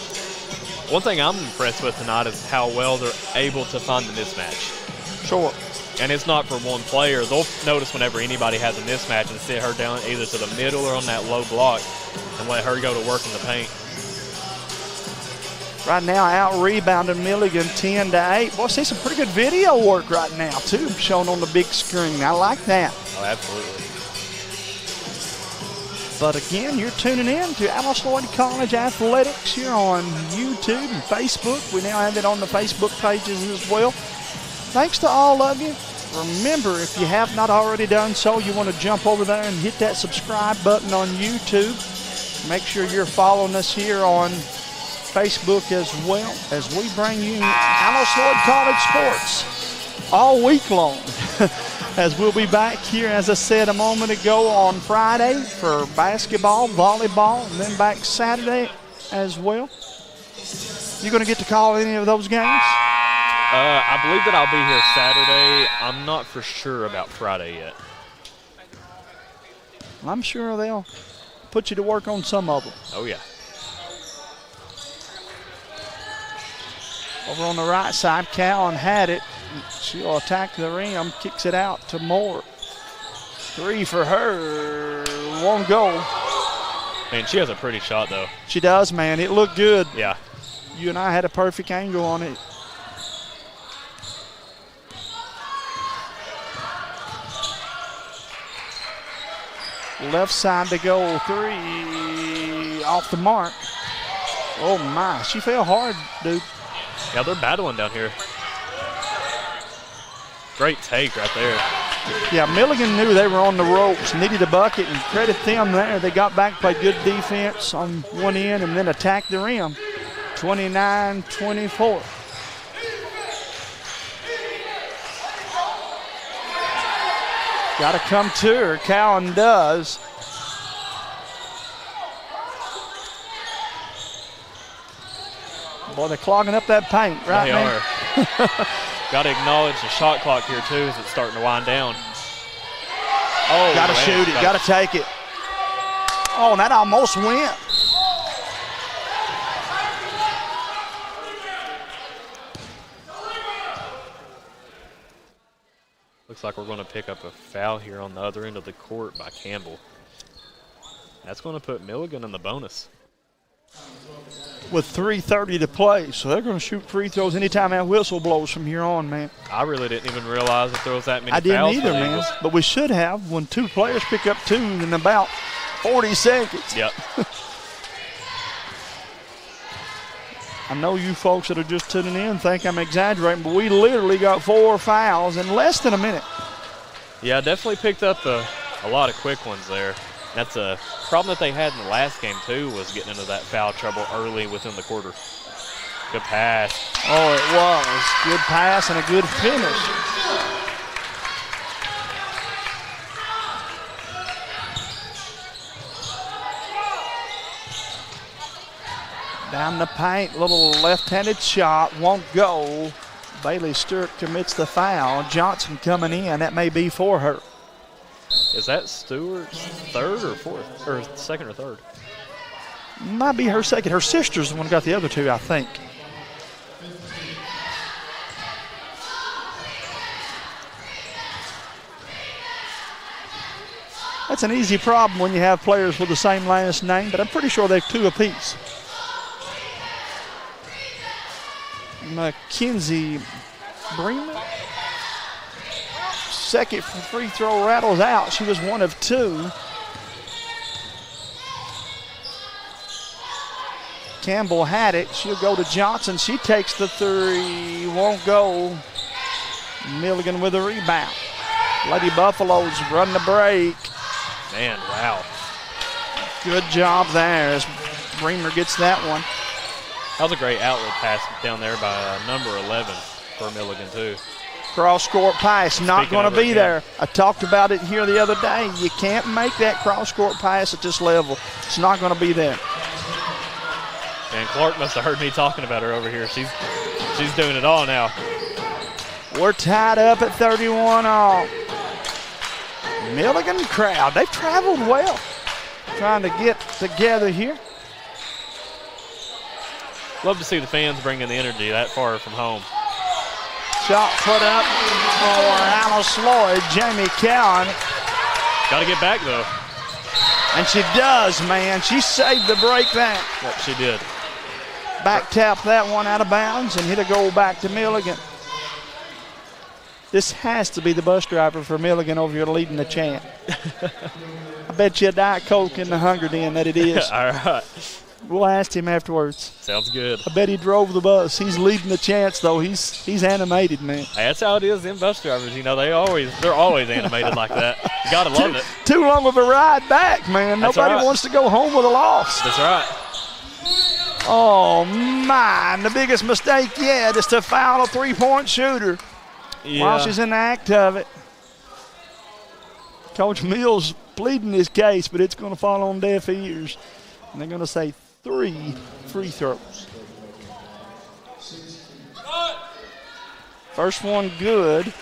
One thing I'm impressed with tonight is how well they're able to find the mismatch. Sure. And it's not for one player. They'll notice whenever anybody has a mismatch and sit her down either to the middle or on that low block and let her go to work in the paint. Right now, out-rebounding Milligan 10-8. Boy, see some pretty good video work right now, too, shown on the big screen. I like that. Oh, absolutely. But again, you're tuning in to Alice Lloyd College Athletics here on YouTube and Facebook. We now have it on the Facebook pages as well. Thanks to all of you. Remember, if you have not already done so, you want to jump over there and hit that subscribe button on YouTube. Make sure you're following us here on Facebook as well, as we bring you Alice Lloyd College sports all week long. As we'll be back here, as I said a moment ago, on Friday for basketball, volleyball, and then back Saturday as well. You going to get to call any of those games? I believe that I'll be here Saturday. I'm not for sure about Friday yet. I'm sure they'll put you to work on some of them. Oh, yeah. Over on the right side, Cowan had it. She'll attack the rim, kicks it out to Moore. 3 for her, won't go. Man, she has a pretty shot, though. She does, man. It looked good. Yeah. You and I had a perfect angle on it. Left side to go, 3 off the mark. Oh, my. She fell hard, dude. Yeah, they're battling down here. Great take right there. Yeah, Milligan knew they were on the ropes, needed a bucket, and credit them there. They got back, played good defense on one end, and then attacked the rim. 29-24. Got to come to her. Cowan does. Boy, they're clogging up that paint right now. They are. Got to acknowledge the shot clock here, too, as it's starting to wind down. Oh, got to shoot it. Got to take it. Oh, and that almost went. Looks like we're going to pick up a foul here on the other end of the court by Campbell. That's going to put Milligan in the bonus. With 3:30 to play, so they're going to shoot free throws anytime that whistle blows from here on, man. I really didn't even realize that there was that many fouls. I didn't either, man. But we should have when 2 players pick up 2 in about 40 seconds. Yep. I know you folks that are just tuning in think I'm exaggerating, but we literally got 4 fouls in less than a minute. Yeah, definitely picked up a lot of quick ones there. That's a problem that they had in the last game, too, was getting into that foul trouble early within the quarter. Good pass. Oh, it was. Good pass and a good finish. Down the paint, little left-handed shot, won't go. Bailey Stewart commits the foul. Johnson coming in, that may be for her. Is that Stewart's third or fourth, or second or third? Might be her second. Her sister's the one who got the other 2, I think. That's an easy problem when you have players with the same last name, but I'm pretty sure they're 2 apiece. Mackenzie Bremen. Second free throw rattles out. She was 1 of 2. Campbell had it. She'll go to Johnson. She takes the 3. Won't go. Milligan with a rebound. Lady Buffaloes run the break. Man, wow. Good job there as Bremer gets that one. That was a great outlet pass down there by number 11 for Milligan, too. Cross-court pass, not going to be there. I talked about it here the other day. You can't make that cross-court pass at this level. It's not going to be there. And Clark must have heard me talking about her over here. She's doing it all now. We're tied up at 31 all. Milligan crowd, they've traveled well. Trying to get together here. Love to see the fans bringing the energy that far from home. Shot put up for Alice Lloyd, Jamie Cowan. Got to get back, though. And she does, man. She saved the break that. Yep, she did. Back tap that one out of bounds and hit a goal back to Milligan. This has to be the bus driver for Milligan over here leading the chant. I bet you a Diet Coke in the Hunger Den that it is. All right. We'll ask him afterwards. Sounds good. I bet he drove the bus. He's leading the chants, though. He's animated, man. Hey, that's how it is, them bus drivers. You know, they're always animated like that. You gotta love it. Too long of a ride back, man. That's Nobody right. wants to go home with a loss. That's right. Oh, man. The biggest mistake yet is to foul a three-point shooter while she's in the act of it. Coach Mills pleading his case, but it's going to fall on deaf ears. And they're going to say 3 free throws. First one good.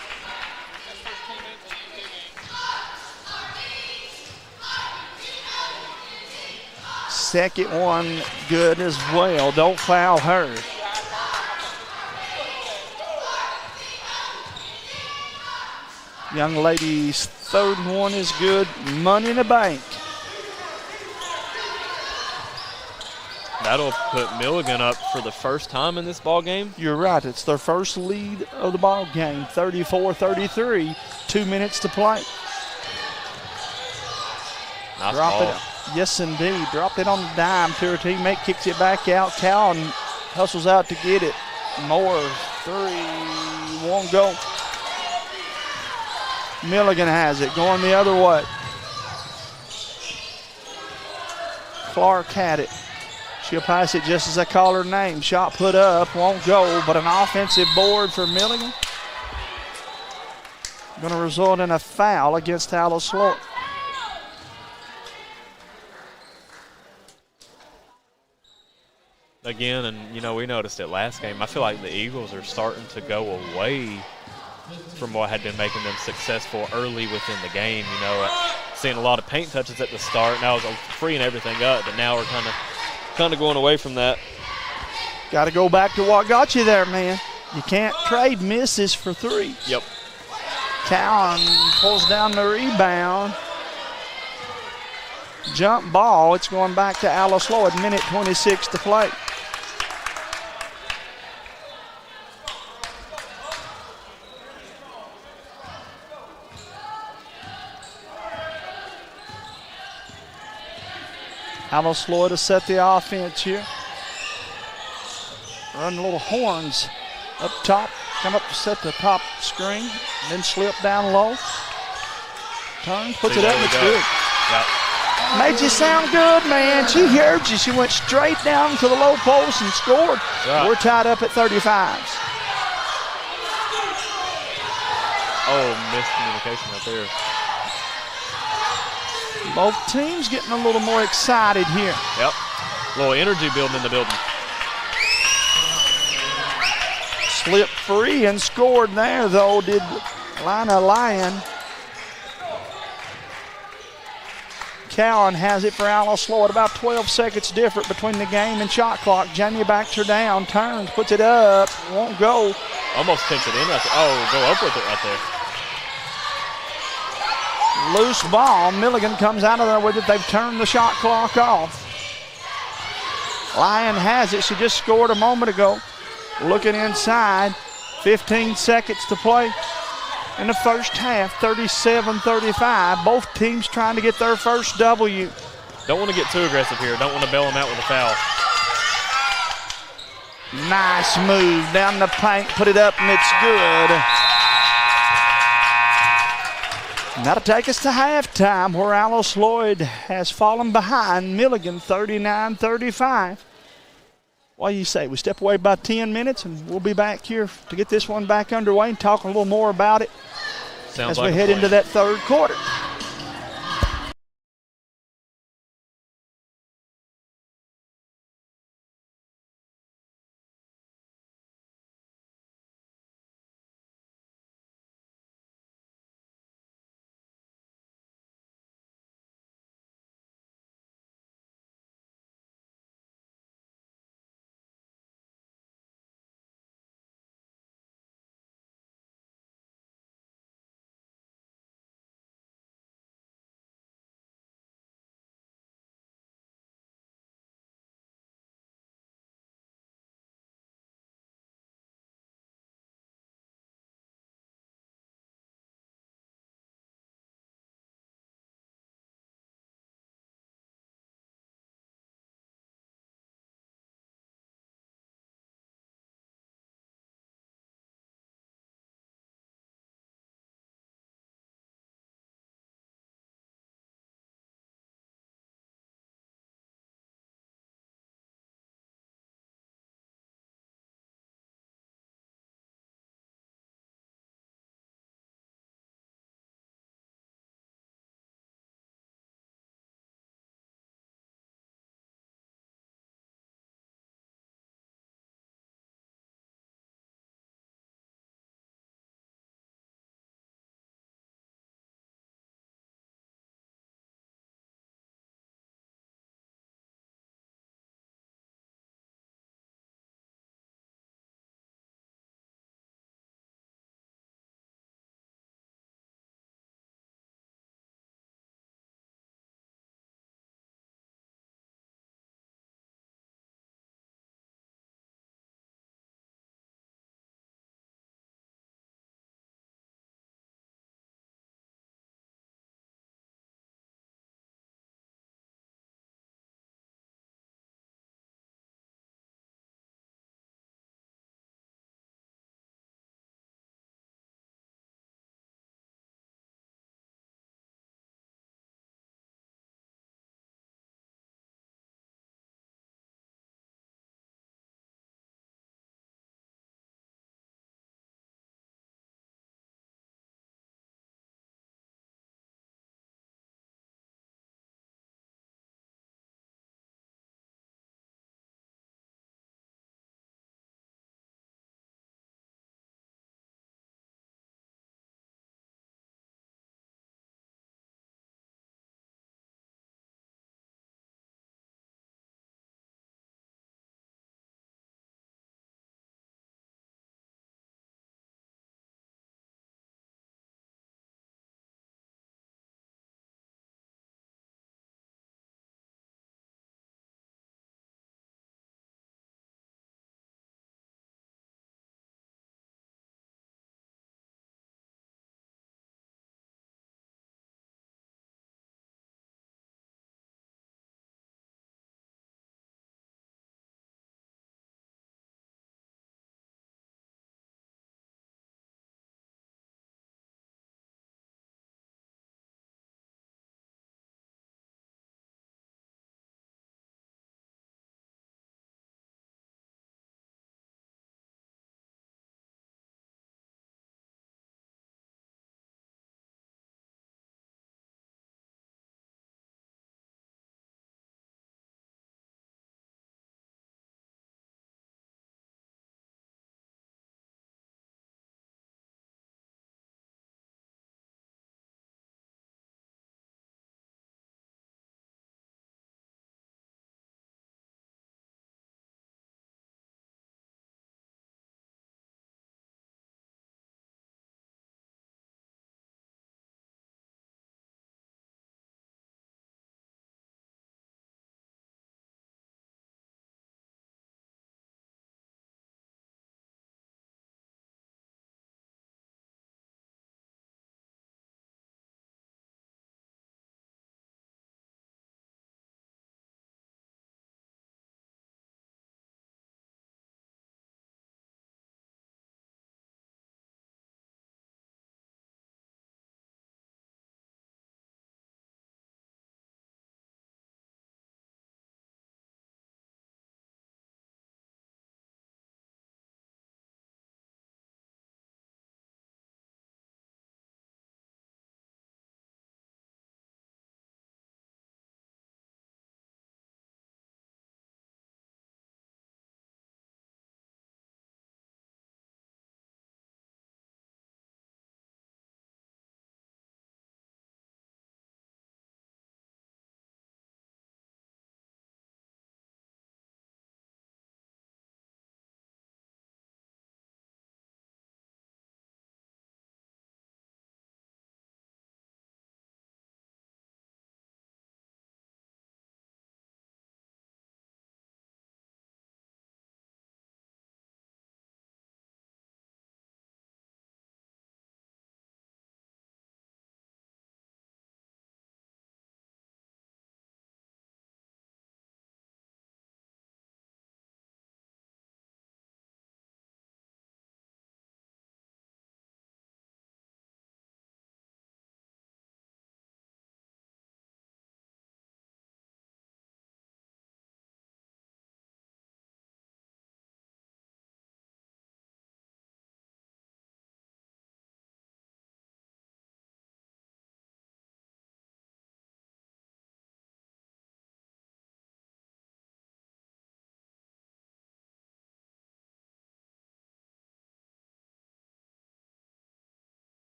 Second one good as well. Don't foul her. Young lady's third one is good. Money in the bank. That'll put Milligan up for the first time in this ball game. You're right. It's their first lead of the ball game. 34-33. 2 minutes to play. Nice Drop ball. it. Yes, indeed. Dropped it on the dime to her teammate. Kicks it back out. Cowan hustles out to get it. Moore, 3. Won't go. Milligan has it. Going the other way. Clark had it. She'll pass it just as I call her name. Shot put up, won't go, but an offensive board for Milligan. Going to result in a foul against Alice Lloyd. Again, and, you know, we noticed it last game. I feel like the Eagles are starting to go away from what had been making them successful early within the game. You know, seeing a lot of paint touches at the start. Now it's freeing everything up, but now we're kind of going away from that. Got to go back to what got you there, man. You can't trade misses for threes. Yep. Cowan pulls down the rebound. Jump ball. It's going back to Alice Lloyd. Minute 26 to play. Alice Lloyd to set the offense here. Run little horns up top. Come up to set the top screen. Then slip down low. Turn, puts it up, and it's good. Yep. Made you sound good, man. She heard you. She went straight down to the low post and scored. Right. We're tied up at 35s. Oh, miscommunication right there. Both teams getting a little more excited here. Yep. A little energy building in the building. Slipped free and scored there, though, did Lina Lyon. Cowan has it for Alice Lloyd. About 12 seconds different between the game and shot clock. Jamie backs her down, turns, puts it up, won't go. Almost tipped it in right there. Oh, go up with it right there. Loose ball. Milligan comes out of there with it. They've turned the shot clock off. Lyon has it. She just scored a moment ago. Looking inside. 15 seconds to play in the first half. 37-35. Both teams trying to get their first W. Don't want to get too aggressive here. Don't want to bail them out with a foul. Nice move down the paint. Put it up and it's good. And that'll take us to halftime, where Alice Lloyd has fallen behind Milligan 39-35. What do you say? We step away about 10 minutes and we'll be back here to get this one back underway and talk a little more about it as we head into that third quarter.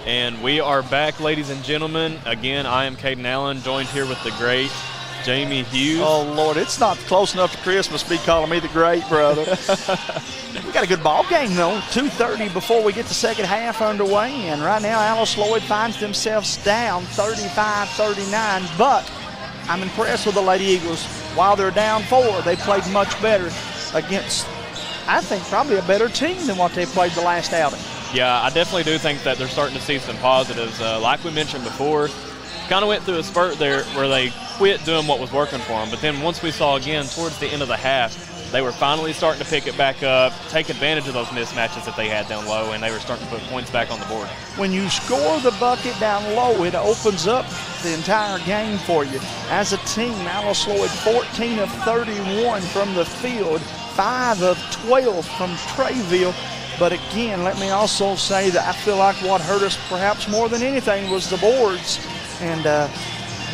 And we are back, ladies and gentlemen. Again, I am Caden Allen, joined here with the great Jamie Hughes. Oh, Lord, it's not close enough to Christmas to be calling me the great, brother. We got a good ball game, though. 2:30 before we get the second half underway. And right now, Alice Lloyd finds themselves down 35-39. But I'm impressed with the Lady Eagles. While they're down 4, they played much better against, I think, probably a better team than what they played the last outing. Yeah, I definitely do think that they're starting to see some positives. Like we mentioned before, kind of went through a spurt there where they quit doing what was working for them. But then once we saw again towards the end of the half, they were finally starting to pick it back up, take advantage of those mismatches that they had down low, and they were starting to put points back on the board. When you score the bucket down low, it opens up the entire game for you. As a team, Alice Lloyd 14 of 31 from the field, 5 of 12 from Treyville. But again, let me also say that I feel like what hurt us perhaps more than anything was the boards. And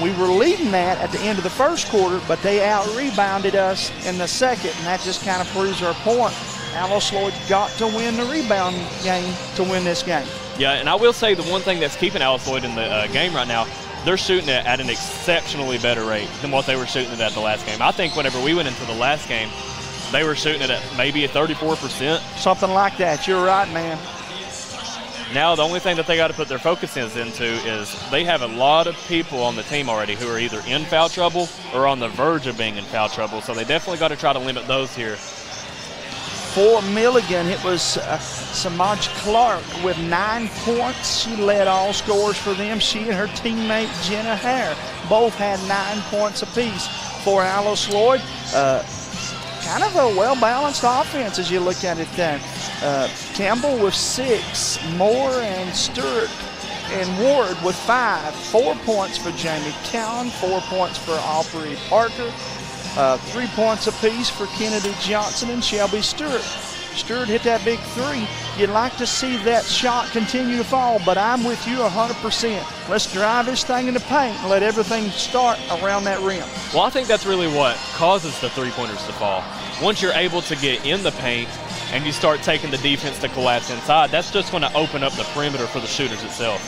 we were leading that at the end of the first quarter, but they out-rebounded us in the second, and that just kind of proves our point. Alice Lloyd got to win the rebound game to win this game. Yeah, and I will say the one thing that's keeping Alice Lloyd in the game right now, they're shooting it at an exceptionally better rate than what they were shooting it at the last game. I think whenever we went into the last game, they were shooting it at maybe a 34%. Something like that. You're right, man. Now the only thing that they got to put their focus into is they have a lot of people on the team already who are either in foul trouble or on the verge of being in foul trouble, so they definitely got to try to limit those here. For Milligan, it was Samaj Clark with 9 points. She led all scorers for them. She and her teammate Jenna Hare both had 9 points apiece. For Alice Lloyd, kind of a well-balanced offense as you look at it then. Campbell with 6, Moore and Stewart and Ward with 5. 4 points for Jamie Cowan, 4 points for Aubrey Parker, 3 points apiece for Kennedy Johnson and Shelby Stewart. Stewart hit that big 3. You'd like to see that shot continue to fall, but I'm with you 100%. Let's drive this thing in the paint and let everything start around that rim. Well, I think that's really what causes the three-pointers to fall. Once you're able to get in the paint and you start taking the defense to collapse inside, that's just going to open up the perimeter for the shooters itself.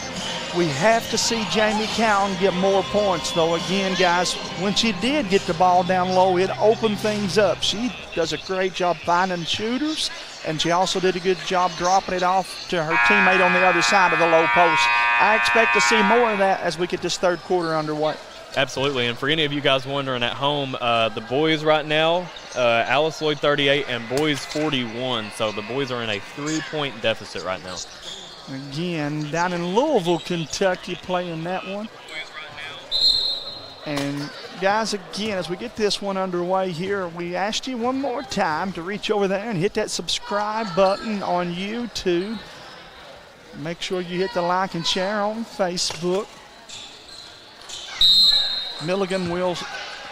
We have to see Jamie Cowan get more points, though. Again, guys, when she did get the ball down low, it opened things up. She does a great job finding shooters, and she also did a good job dropping it off to her teammate on the other side of the low post. I expect to see more of that as we get this third quarter underway. Absolutely, and for any of you guys wondering at home, the boys right now, Alice Lloyd 38 and boys 41, so the boys are in a 3-point deficit right now. Again, down in Louisville, Kentucky, playing that one. And guys, again, as we get this one underway here, we asked you one more time to reach over there and hit that subscribe button on YouTube. Make sure you hit the like and share on Facebook. Milligan will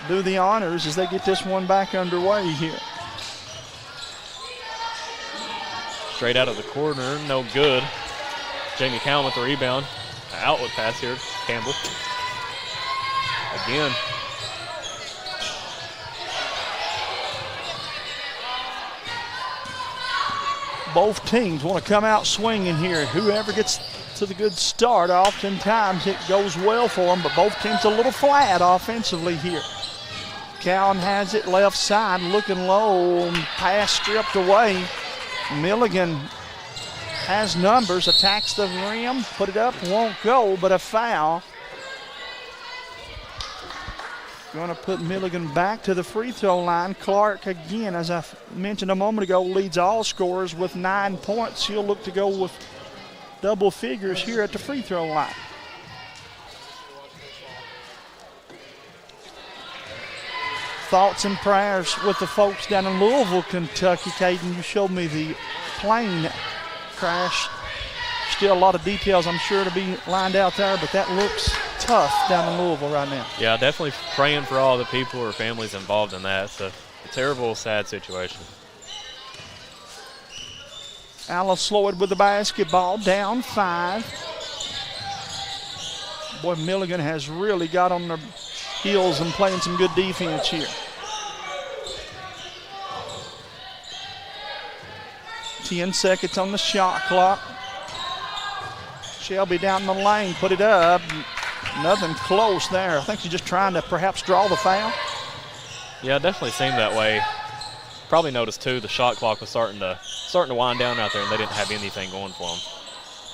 do the honors as they get this one back underway here. Straight out of the corner, no good. Jamie Cowan with the rebound. Outlet pass here, Campbell. Again. Both teams want to come out swinging here. Whoever gets to the good start, oftentimes it goes well for them, but both teams a little flat offensively here. Cowan has it left side, looking low, pass stripped away. Milligan has numbers, attacks the rim, put it up, won't go, but a foul. Going to put Milligan back to the free throw line. Clark, again, as I mentioned a moment ago, leads all scorers with 9 points. She'll look to go with double figures here at the free throw line. Thoughts and prayers with the folks down in Louisville, Kentucky. Caden, you showed me the plane crash. Still a lot of details, I'm sure, to be lined out there, but that looks tough down in Louisville right now. Yeah, definitely praying for all the people or families involved in that. It's a terrible, sad situation. Alice Lloyd with the basketball, down 5. Boy, Milligan has really got on their heels and playing some good defense here. 10 seconds on the shot clock. Shelby down the lane, put it up. Nothing close there. I think she's just trying to perhaps draw the foul. Yeah, it definitely seemed that way. Probably noticed too the shot clock was starting to wind down out there, and they didn't have anything going for them.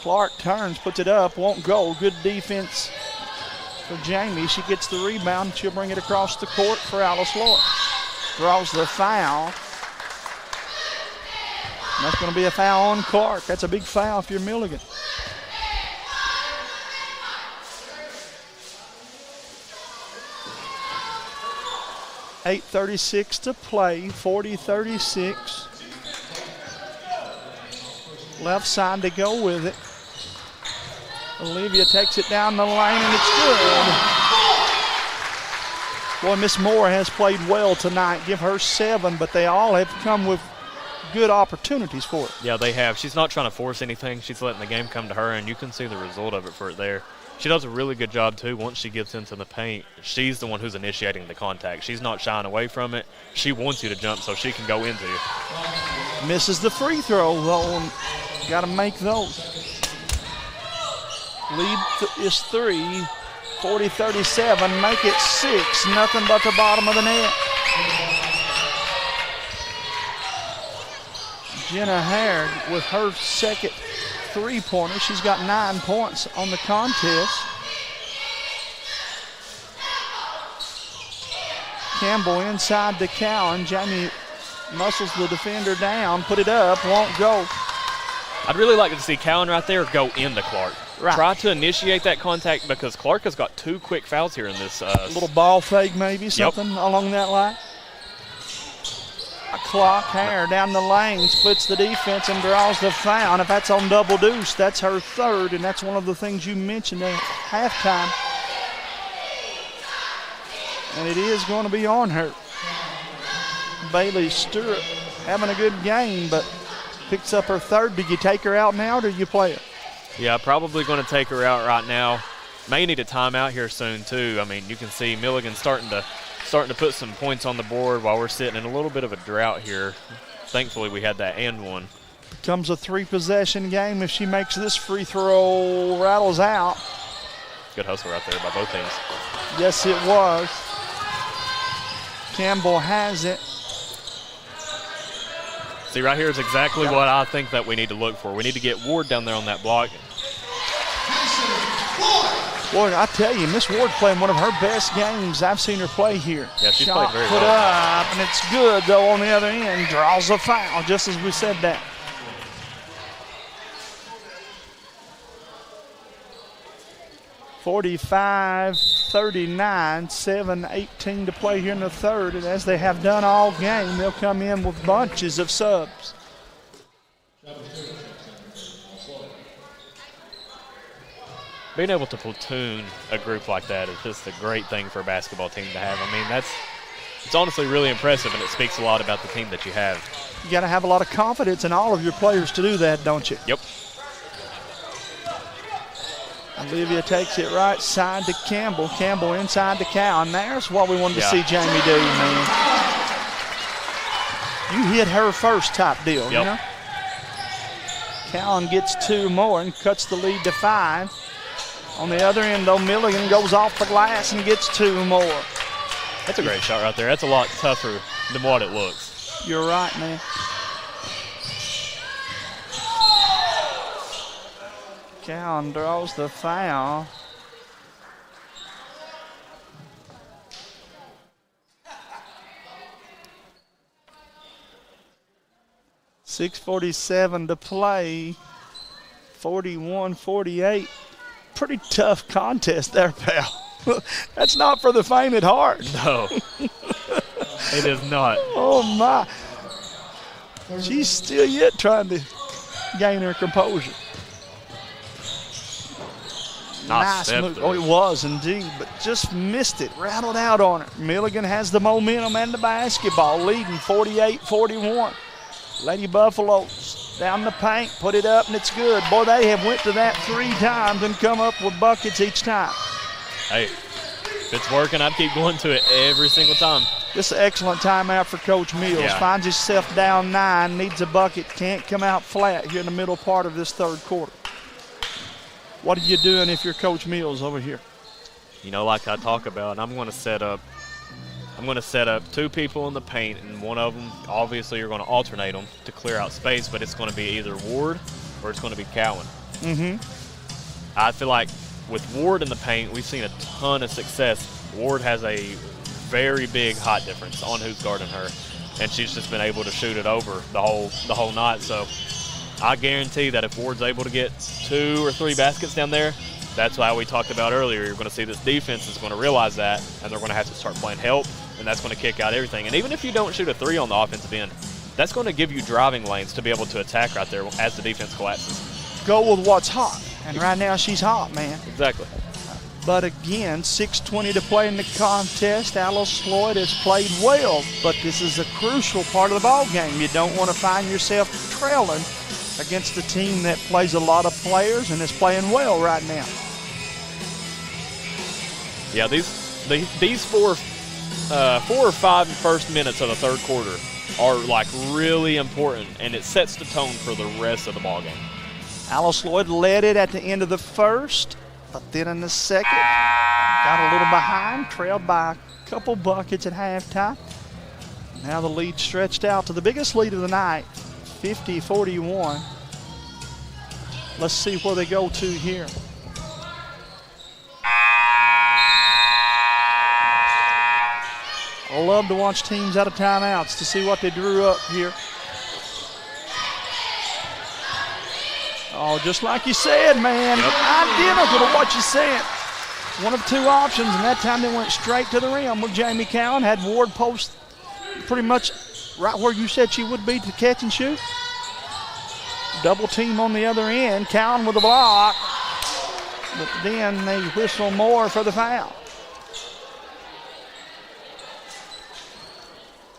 Clark turns, puts it up, won't go. Good defense for Jamie. She gets the rebound. She'll bring it across the court for Alice Lloyd. Draws the foul. And that's going to be a foul on Clark. That's a big foul if you're Milligan. .8:36 to play, 40-36. Left side to go with it. Olivia takes it down the lane, and it's good. Boy, Miss Moore has played well tonight. Give her 7, but they all have come with good opportunities for it. Yeah, they have. She's not trying to force anything. She's letting the game come to her, and you can see the result of it for it there. She does a really good job, too. Once she gets into the paint, she's the one who's initiating the contact. She's not shying away from it. She wants you to jump so she can go into you. Misses the free throw, though. Got to make those. Lead is 3, 40-37. Make it 6. Nothing but the bottom of the net. Jenna Hare with her second three-pointer. She's got 9 points on the contest. Campbell inside to Cowan. Jamie muscles the defender down, put it up, won't go. I'd really like to see Cowan right there go into Clark. Right. Try to initiate that contact because Clark has got 2 quick fouls here in this. A little ball fake maybe, something along that line. A clock, Hare down the lane, splits the defense and draws the foul. And if that's on double deuce, that's her 3rd, and that's one of the things you mentioned at halftime. And it is going to be on her. Bailey Stewart having a good game, but picks up her 3rd. Do you take her out now, or do you play her? Yeah, probably going to take her out right now. May need a timeout here soon, too. I mean, you can see Milligan starting to put some points on the board while we're sitting in a little bit of a drought here. Thankfully, we had that and one. Becomes a 3-possession game if she makes this free throw, rattles out. Good hustle right there by both teams. Yes, it was. Campbell has it. See, right here is exactly what I think that we need to look for. We need to get Ward down there on that block. Boy, I tell you, Miss Ward playing one of her best games I've seen her play here. Yeah, she's played very put well. up, and it's good, though, on the other end. Draws a foul, just as we said that. .45-39, 7:18 to play here in the 3rd. And as they have done all game, they'll come in with bunches of subs. Being able to platoon a group like that is just a great thing for a basketball team to have. I mean, it's honestly really impressive, and it speaks a lot about the team that you have. You got to have a lot of confidence in all of your players to do that, don't you? Yep. Olivia takes it right side to Campbell. Campbell inside to Cowan. There's what we wanted to see Jamie do, man. You hit her first type deal, you know? Cowan gets 2 more and cuts the lead to 5. On the other end, though, Milligan goes off the glass and gets 2 more. That's a great shot right there. That's a lot tougher than what it looks. You're right, man. Cowan draws the foul. .6:47 to play. 41-48. Pretty tough contest there, pal. That's not for the faint at heart. No, it is not. Oh, my. She's still yet trying to gain her composure. Nice move. Oh, it was indeed, but just missed it. Rattled out on it. Milligan has the momentum and the basketball, leading 48-41. Lady Buffaloes down the paint, put it up, and it's good. Boy, they have went to that 3 times and come up with buckets each time. Hey, if it's working, I'd keep going to it every single time. This is an excellent timeout for Coach Mills. Yeah. Finds himself down 9, needs a bucket, can't come out flat here in the middle part of this 3rd quarter. What are you doing if you're Coach Mills over here? You know, like I talk about, I'm going to set up 2 people in the paint, and one of them, obviously you're going to alternate them to clear out space, but it's going to be either Ward or it's going to be Cowan. I feel like with Ward in the paint, we've seen a ton of success. Ward has a very big height difference on who's guarding her, and she's just been able to shoot it over the whole night. So I guarantee that if Ward's able to get 2 or 3 baskets down there, that's why we talked about earlier. You're going to see this defense is going to realize that, and they're going to have to start playing help, and that's going to kick out everything. And even if you don't shoot a 3 on the offensive end, that's going to give you driving lanes to be able to attack right there as the defense collapses. Go with what's hot, and right now she's hot, man. Exactly. But again, 6:20 to play in the contest. Alice Lloyd has played well, but this is a crucial part of the ball game. You don't want to find yourself trailing against a team that plays a lot of players and is playing well right now. Yeah, these 4 or 5 first minutes of the third quarter are like really important, and it sets the tone for the rest of the ball game. Alice Lloyd led it at the end of the first, but then in the second, got a little behind, trailed by a couple buckets at halftime. Now the lead stretched out to the biggest lead of the night, 50-41. Let's see where they go to here. I love to watch teams out of timeouts to see what they drew up here. Oh, just like you said, man. Yep. Identical to what you said. One of 2 options, and that time they went straight to the rim with Jamie Cowan. Had Ward post pretty much right where you said she would be to catch and shoot. Double team on the other end. Cowan with a block. But then they whistle more for the foul.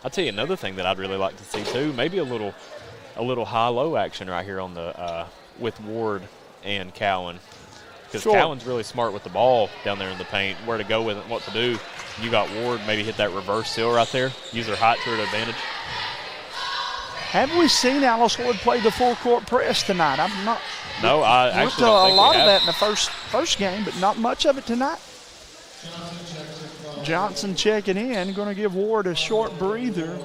I'll tell you another thing that I'd really like to see too. Maybe a little high-low action right here on the with Ward and Cowan, because Cowan's really smart with the ball down there in the paint, where to go with it, and what to do. You got Ward maybe hit that reverse seal right there, use her height to her advantage. Have we seen Alice Lloyd play the full court press tonight? I'm not. No, I actually don't think a lot we of have. that in the first game, but not much of it tonight. Johnson checking in, going to give Ward a short breather.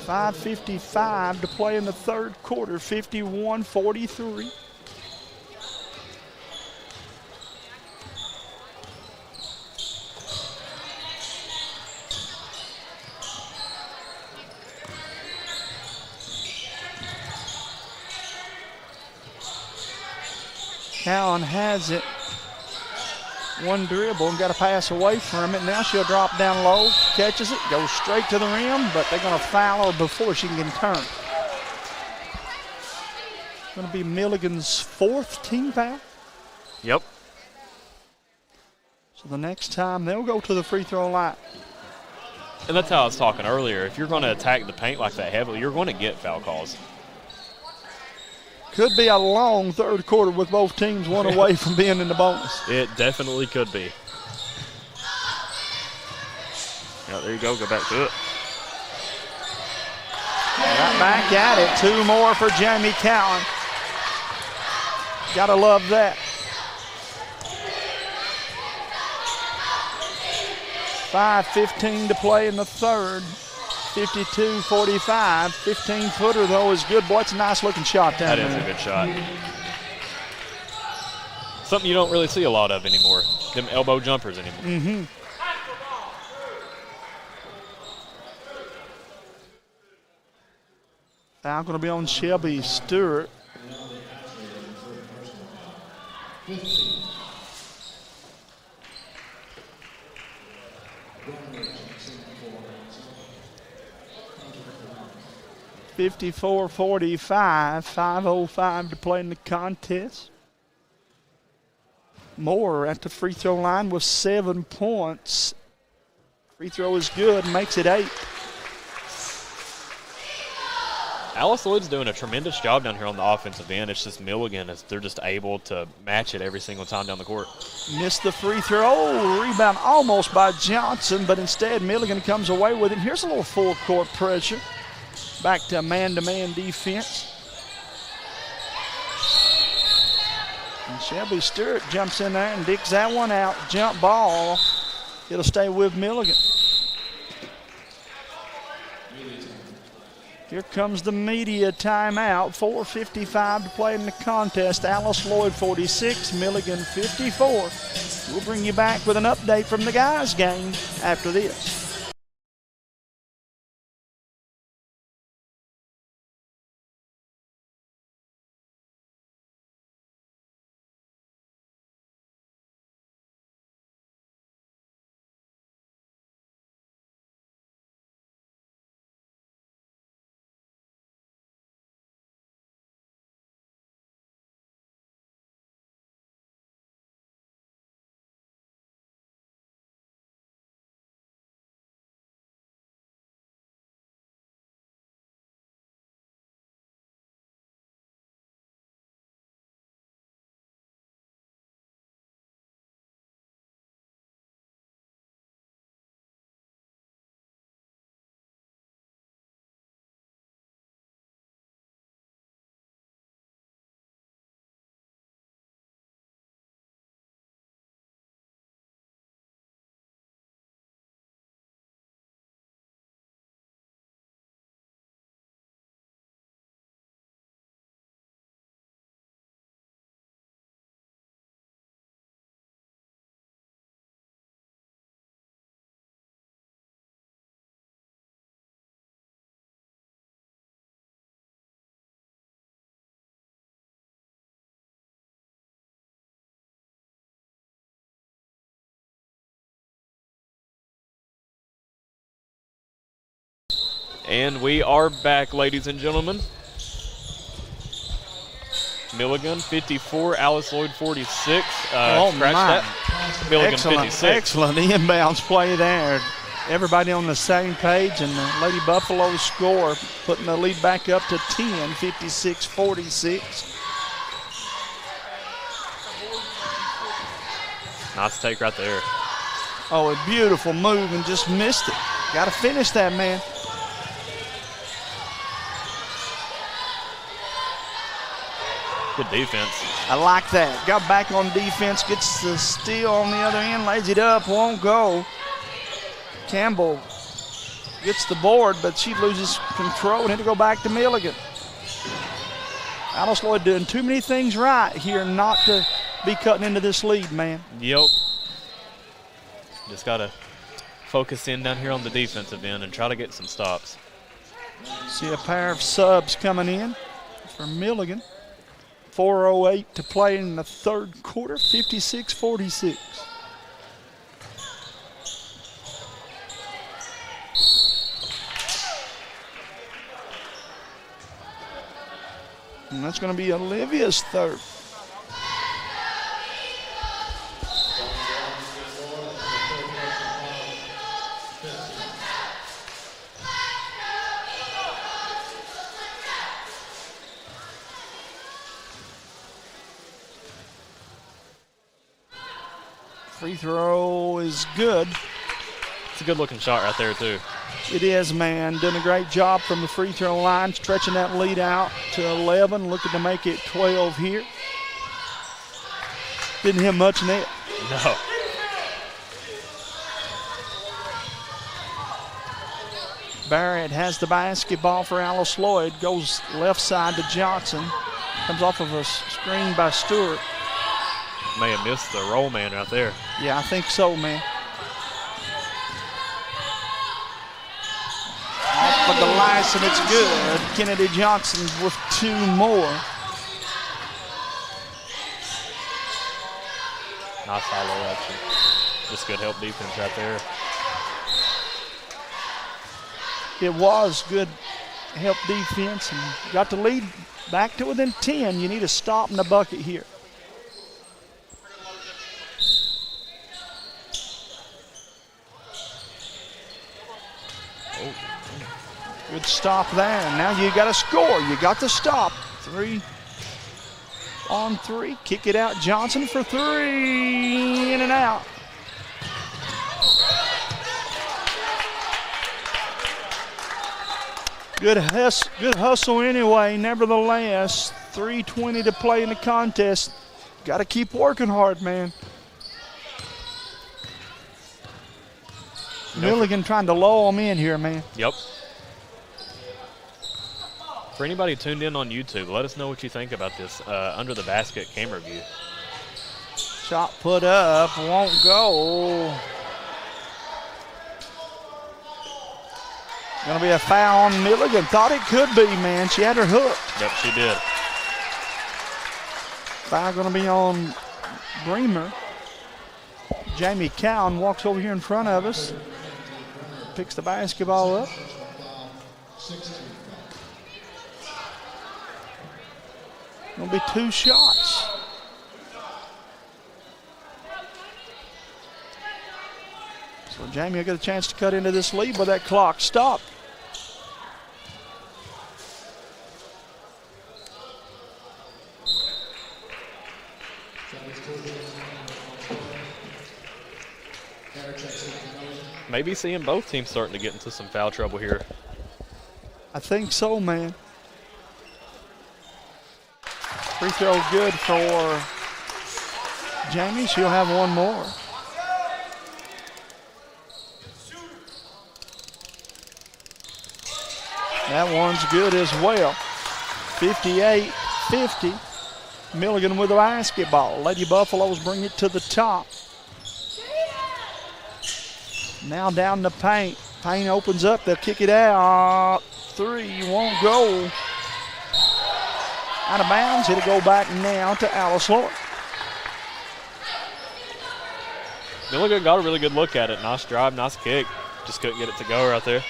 5:55 to play in the third quarter, 51-43. Cowan has it. One dribble and got a pass away from it. Now she'll drop down low, catches it, goes straight to the rim, but they're going to foul her before she can turn. Going to be Milligan's 4th team foul. Yep. So the next time they'll go to the free throw line. And that's how I was talking earlier. If you're going to attack the paint like that heavily, you're going to get foul calls. Could be a long third quarter with both teams one away from being in the bonus. It definitely could be. Yeah, there you go. Go back to it. Right back at it. 2 more for Jamie Cowan. Gotta love that. 5:15 to play in the third. 52-45. 15-footer, though, is good. Boy, it's a nice-looking shot down there. That is a good shot. Something you don't really see a lot of anymore, them elbow jumpers anymore. Mm-hmm. Foul going to be on Shelby Stewart. .54-45, 5:05 to play in the contest. Moore at the free throw line with 7 points. Free throw is good, makes it 8. Alice Lloyd's doing a tremendous job down here on the offensive end. It's just Milligan, they're just able to match it every single time down the court. Missed the free throw. Rebound almost by Johnson, but instead Milligan comes away with it. Here's a little full court pressure. Back to man-to-man defense. And Shelby Stewart jumps in there and digs that one out. Jump ball. It'll stay with Milligan. Here comes the media timeout. 4:55 to play in the contest. Alice Lloyd 46, Milligan 54. We'll bring you back with an update from the guys' game after this. And we are back, ladies and gentlemen. Milligan 54, Alice Lloyd 46. Oh, my. That. Milligan 56. Excellent inbounds play there. Everybody on the same page, and the Lady Buffaloes score, putting the lead back up to 10, 56-46. Nice take right there. Oh, a beautiful move and just missed it. Got to finish that, man. Good defense. I like that. Got back on defense, gets the steal on the other end, lays it up, won't go. Campbell gets the board, but she loses control and had to go back to Milligan. Alice Lloyd doing too many things right here not to be cutting into this lead, man. Yep. Just got to focus in down here on the defensive end and try to get some stops. See a pair of subs coming in for Milligan. 4:08 to play in the third quarter, 56-46. And that's going to be Olivia's third. Free throw is good. It's a good looking shot right there too. It is, man. Doing a great job from the free throw line, stretching that lead out to 11, looking to make it 12 here. Didn't hit much net. No. Barrett has the basketball for Alice Lloyd, goes left side to Johnson. Comes off of a screen by Stewart. May have missed the roll man right there. Yeah, I think so, man. Off of the lights, and it's good. Kennedy Johnson with two more. Nice follow action. Just good help defense right there. It was good help defense, and got the lead back to within 10. You need a stop in the bucket here. Good stop there. Now you got to score. You got to stop. 3 on 3. Kick it out. Johnson for 3. In and out. Good hustle anyway. Nevertheless, 3:20 to play in the contest. Got to keep working hard, man. Milligan trying to lull them in here, man. Yep. For anybody tuned in on YouTube, let us know what you think about this under the basket camera view. Shot put up, won't go. Going to be a foul on Milligan. Thought it could be, man. She had her hooked. Yep, she did. Foul going to be on Bremer. Jamie Cowan walks over here in front of us. Picks the basketball up. Going to be 2 shots. So Jamie will get a chance to cut into this lead, but that clock stopped. Maybe seeing both teams starting to get into some foul trouble here. I think so, man. Free throw good for Jamie. She'll have one more. That one's good as well. 58-50. Milligan with the basketball. Lady Buffaloes bring it to the top. Now down the paint. Paint opens up. They'll kick it out. 3 won't go. Out of bounds. It'll go back now to Alice Lloyd. Milligan got a really good look at it. Nice drive, nice kick. Just couldn't get it to go right there.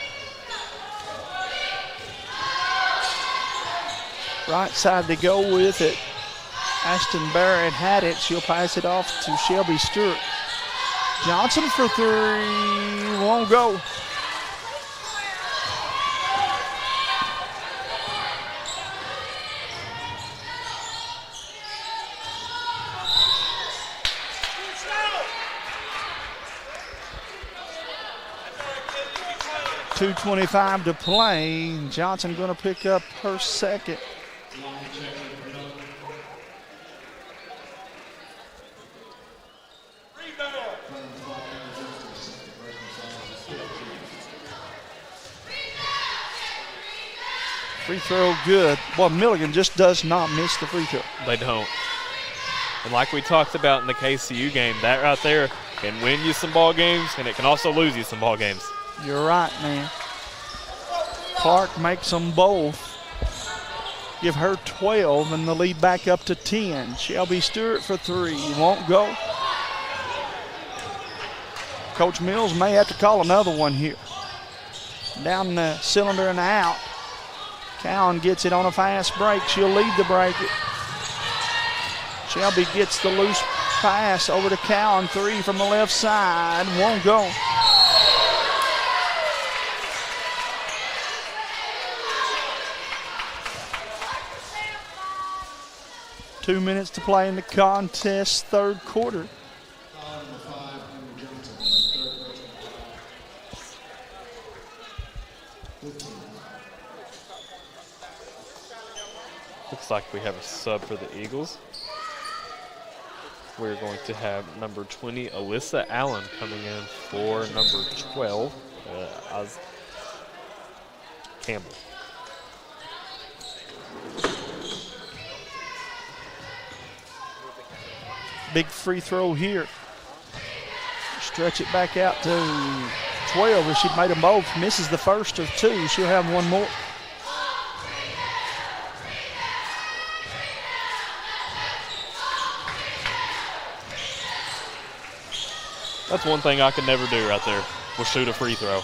Right side to go with it. Ashton Barrett had it. She'll pass it off to Shelby Stewart. Johnson for 3, won't go. .225 to play. Johnson going to pick up her second. Free throw good. Well, Milligan just does not miss the free throw. They don't. And like we talked about in the KCU game, that right there can win you some ball games, and it can also lose you some ball games. You're right, man. Clark makes them both. Give her 12 and the lead back up to 10. Shelby Stewart for 3. Won't go. Coach Mills may have to call another one here. Down the cylinder and out. Cowan gets it on a fast break. She'll lead the break. Shelby gets the loose pass over to Cowan. 3 from the left side. Won't go. Two minutes to play in the contest, third quarter. Looks like we have a sub for the Eagles. We're going to have number 20, Alyssa Allen, coming in for number 12, Oz Campbell. Big free throw here. Stretch it back out to 12 if she'd made them both. Misses the first of 2. She'll have one more. That's one thing I could never do right there, was shoot a free throw.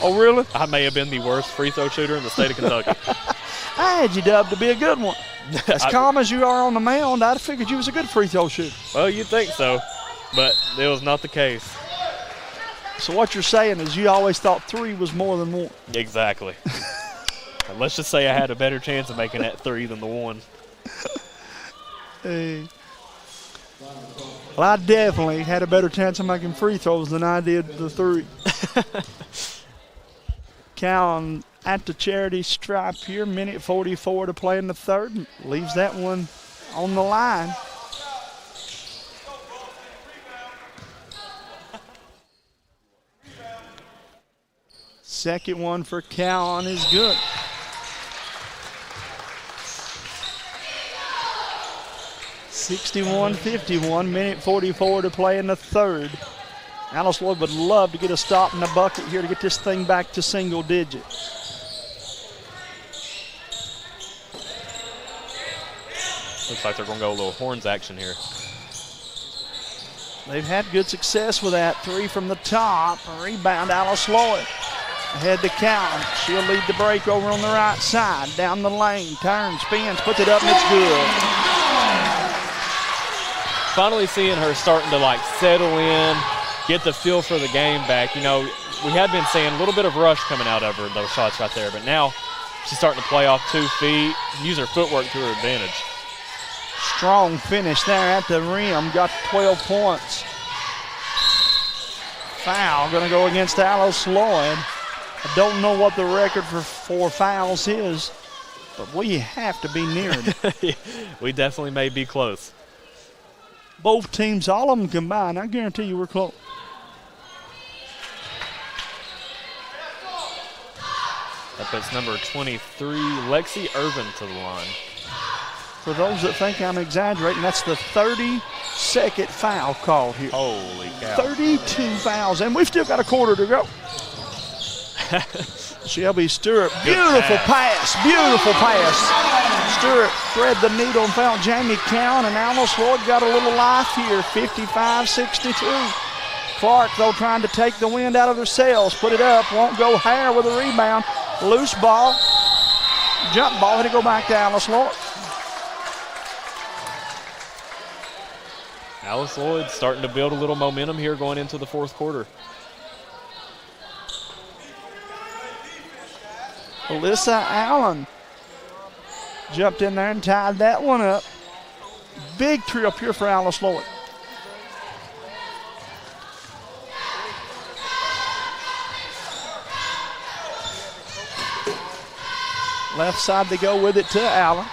Oh, really? I may have been the worst free throw shooter in the state of Kentucky. I had you dubbed to be a good one. As calm as you are on the mound, I'd have figured you was a good free throw shooter. Well, you'd think so, but it was not the case. So what you're saying is you always thought 3 was more than 1. Exactly. And let's just say I had a better chance of making that 3 than the 1. Hey. Well, I definitely had a better chance of making free throws than I did the 3. Cowan at the charity stripe here. Minute 44 to play in the third. Leaves that one on the line. Second one for Cowan is good. (61-51), minute 44 to play in the third. Alice Lloyd would love to get a stop in the bucket here to get this thing back to single digits. Looks like they're going to go a little horns action here. They've had good success with that. Three from the top. A rebound, Alice Lloyd. Ahead to Cowan. She'll lead the break over on the right side. Down the lane, turns, spins, puts it up, and it's good. Finally seeing her starting to like settle in, get the feel for the game back. You know, we had been seeing a little bit of rush coming out of her, those shots right there, but now she's starting to play off 2 feet, use her footwork to her advantage. Strong finish there at the rim, got 12 points. Foul gonna go against Alice Lloyd. I don't know what the record for fouls is, but we have to be near it. We definitely may be close. Both teams, all of them combined, I guarantee you we're close. That puts number 23, Lexi Irvin, to the line. For those that think I'm exaggerating, that's the 32nd foul called here. Holy cow. 32 fouls, and we've still got a quarter to go. Shelby Stewart, beautiful pass, beautiful pass. Stewart thread the needle and found Jamie Cowan, and Alice Lloyd got a little life here, 55-62. Clark, though, trying to take the wind out of their sails, put it up, won't go. Hare with a rebound, loose ball, jump ball, it'll go back to Alice Lloyd. Alice Lloyd starting to build a little momentum here going into the fourth quarter. Alyssa Allen jumped in there and tied that one up. Big trip here for Alice Lloyd. Left side they go with it to Allen.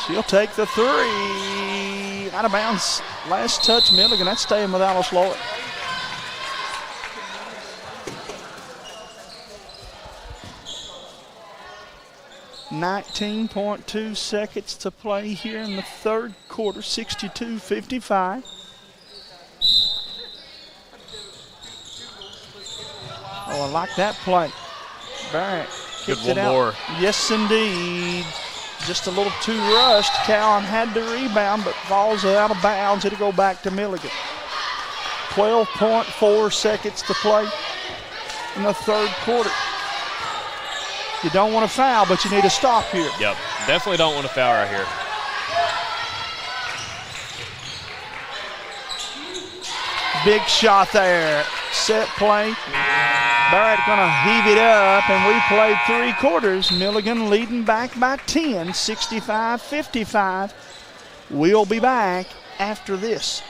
She'll take the three. Out of bounds. Last touch, Milligan. That's staying with Alice Lloyd. .2 seconds to play here in the third quarter, 62-55. Oh, I like that play. Barrett kicks it out. More. Yes, indeed. Just a little too rushed. Cowan had to rebound, but falls out of bounds. It'll go back to Milligan. 12.4 seconds to play in the third quarter. You don't want to foul, but you need to stop here. Yep, definitely don't want to foul right here. Big shot there. Set play. Barrett gonna heave it up, and we played 3 quarters. Milligan leading back by 10, 65-55. We'll be back after this.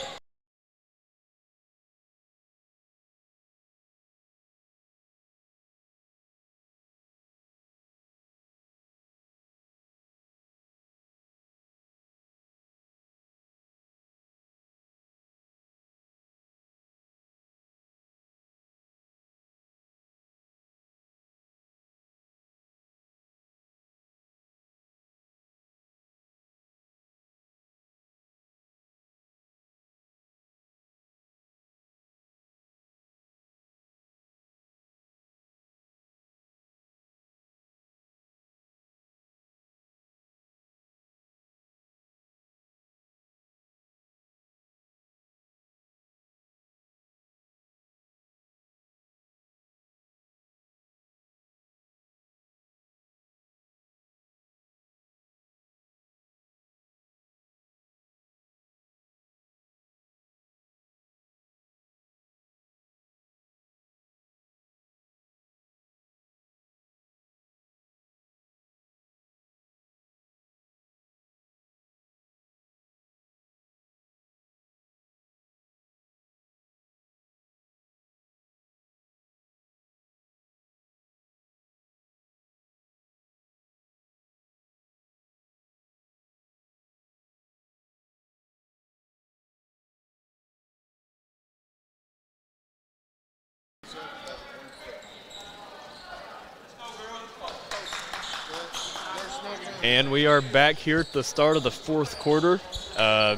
And we are back here at the start of the fourth quarter.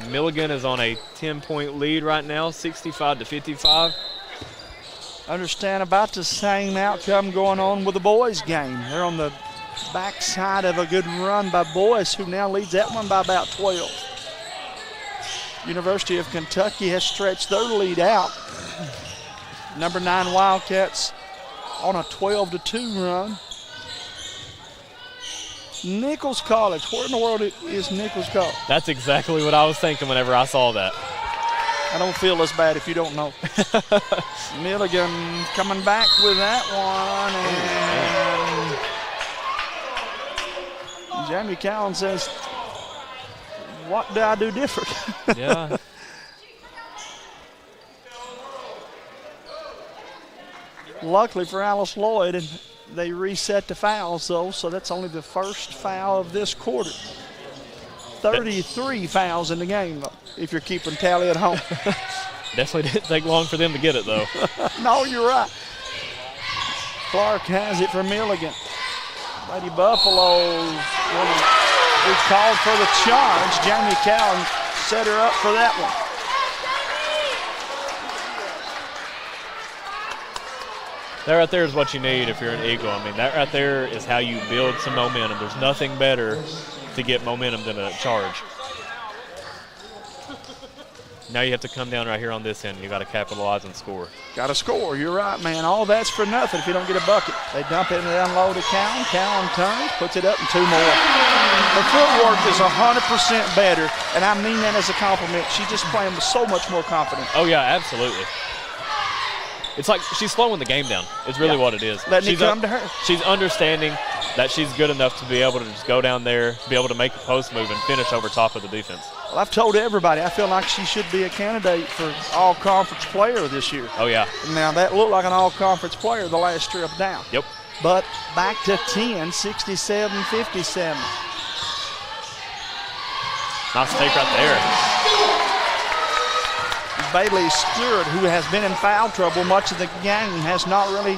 Milligan is on a 10-point lead right now, 65-55. Understand about the same outcome going on with the boys' game. They're on the backside of a good run by Boyce, who now leads that one by about 12. University of Kentucky has stretched their lead out. Number 9 Wildcats on a 12-2 run. Nichols College. Where in the world is Nichols College? That's exactly what I was thinking whenever I saw that. I don't feel as bad if you don't know. Milligan coming back with that one. And Jamie Cowan says, what did I do different? Yeah. Luckily for Alice Lloyd, and they reset the fouls, though, so that's only the first foul of this quarter. 33 fouls in the game, though, if you're keeping tally at home. Definitely didn't take long for them to get it, though. No, you're right. Clark has it for Milligan. Lady Buffalo we called for the charge. Jamie Cowan set her up for that one. That right there is what you need if you're an Eagle. I mean, that right there is how you build some momentum. There's nothing better to get momentum than a charge. Now you have to come down right here on this end. You got to capitalize and score. Got to score. You're right, man. All that's for nothing if you don't get a bucket. They dump it down low to Cowan. Cowan turns, puts it up, and 2 more. Her footwork is 100% better, and I mean that as a compliment. She's just playing with so much more confidence. Oh, yeah, absolutely. It's like she's slowing the game down. It's really what it is. Letting it come to her. She's understanding that she's good enough to be able to just go down there, be able to make a post move and finish over top of the defense. Well, I've told everybody I feel like she should be a candidate for all-conference player this year. Oh, yeah. Now, that looked like an all-conference player the last trip down. Yep. But back to 10, 67-57. Nice take right there. Bailey Stewart, who has been in foul trouble much of the game, has not really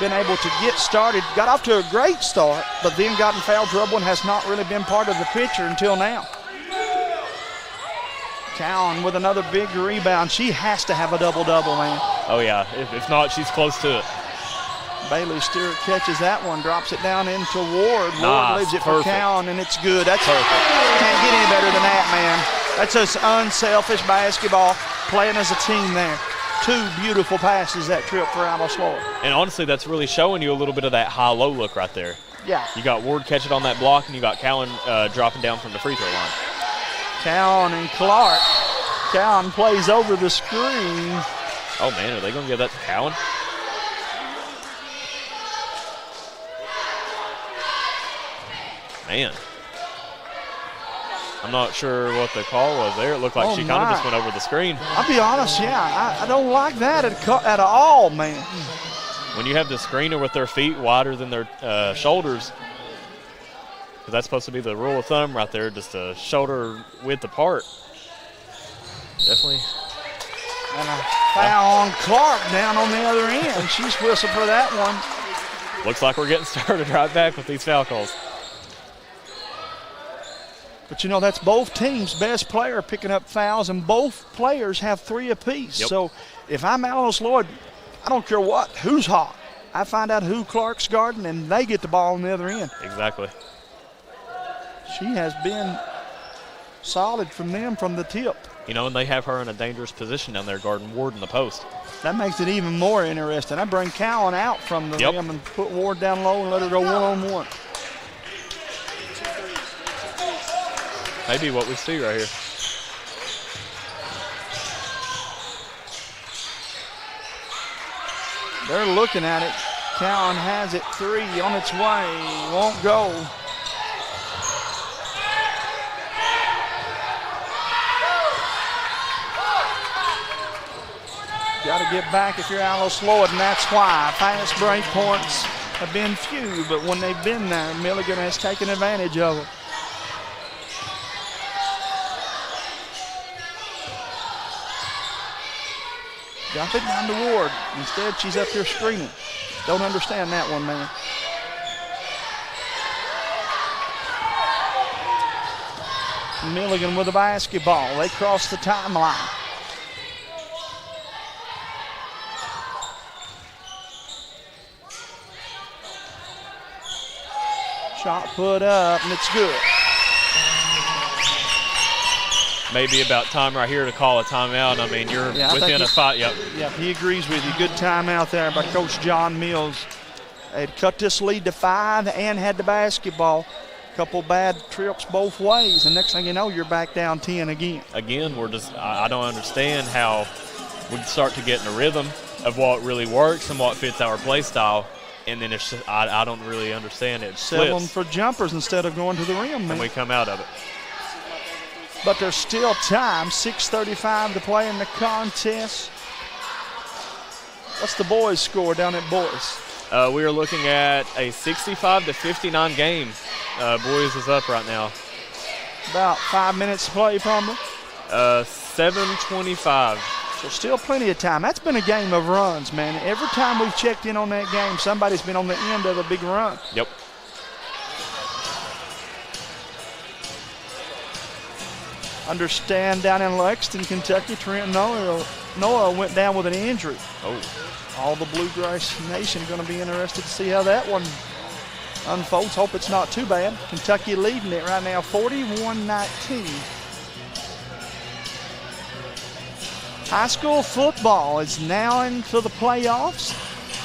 been able to get started. Got off to a great start, but then got in foul trouble and has not really been part of the picture until now. Cowan with another big rebound. She has to have a double-double, man. Oh, yeah. If not, she's close to it. Bailey Stewart catches that one, drops it down into Ward. Nice. Ward leaves it for Cowan, and it's good. That's perfect. Can't get any better than that, man. That's just unselfish basketball, playing as a team there. 2 beautiful passes that trip for Alice Lloyd. And honestly, that's really showing you a little bit of that high-low look right there. Yeah. You got Ward catch it on that block, and you got Cowan dropping down from the free throw line. Cowan and Clark. Cowan plays over the screen. Oh, man, are they going to give that to Cowan? Man. I'm not sure what the call was there. It looked like she kind of just went over the screen. I'll be honest, I don't like that at all, man. When you have the screener with their feet wider than their shoulders, because that's supposed to be the rule of thumb right there, just a shoulder width apart. Definitely. And a foul on Clark down on the other end. She's whistled for that one. Looks like we're getting started right back with these foul calls. But, you know, that's both teams' best player picking up fouls, and both players have 3 apiece. Yep. So if I'm Alice Lloyd, I don't care who's hot. I find out who Clark's guarding, and they get the ball on the other end. Exactly. She has been solid from them from the tip. You know, and they have her in a dangerous position down there guarding Ward in the post. That makes it even more interesting. I bring Cowan out from the rim and put Ward down low and let her go one-on-one. Maybe what we see right here. They're looking at it. Cowan has it, 3 on its way. Won't go. Got to get back if you're Alice Lloyd, and that's why. Fast break points have been few, but when they've been there, Milligan has taken advantage of them. Dump it down to Ward. Instead, she's up there screening. Don't understand that one, man. Milligan with the basketball. They cross the timeline. Shot put up, and it's good. Maybe about time right here to call a timeout. I mean, you're within a fight. Yep. Yeah, he agrees with you. Good timeout there by Coach John Mills. They'd cut this lead to 5 and had the basketball. Couple bad trips both ways, and next thing you know, you're back down 10 again. Again, I don't understand how we start to get in a rhythm of what really works and what fits our play style, and then it's just, I don't really understand it. Settling for jumpers instead of going to the rim, man. And we come out of it. But there's still time. 6:35 to play in the contest. What's the boys' score down at boys? We are looking at a 65-59 game. Boys is up right now. About 5 minutes to play, probably. 7:25. So still plenty of time. That's been a game of runs, man. Every time we've checked in on that game, somebody's been on the end of a big run. Yep. Understand down in Lexington, Kentucky, Trent Noah went down with an injury. Oh. All the Bluegrass Nation going to be interested to see how that one unfolds. Hope it's not too bad. Kentucky leading it right now, 41-19. High school football is now into the playoffs.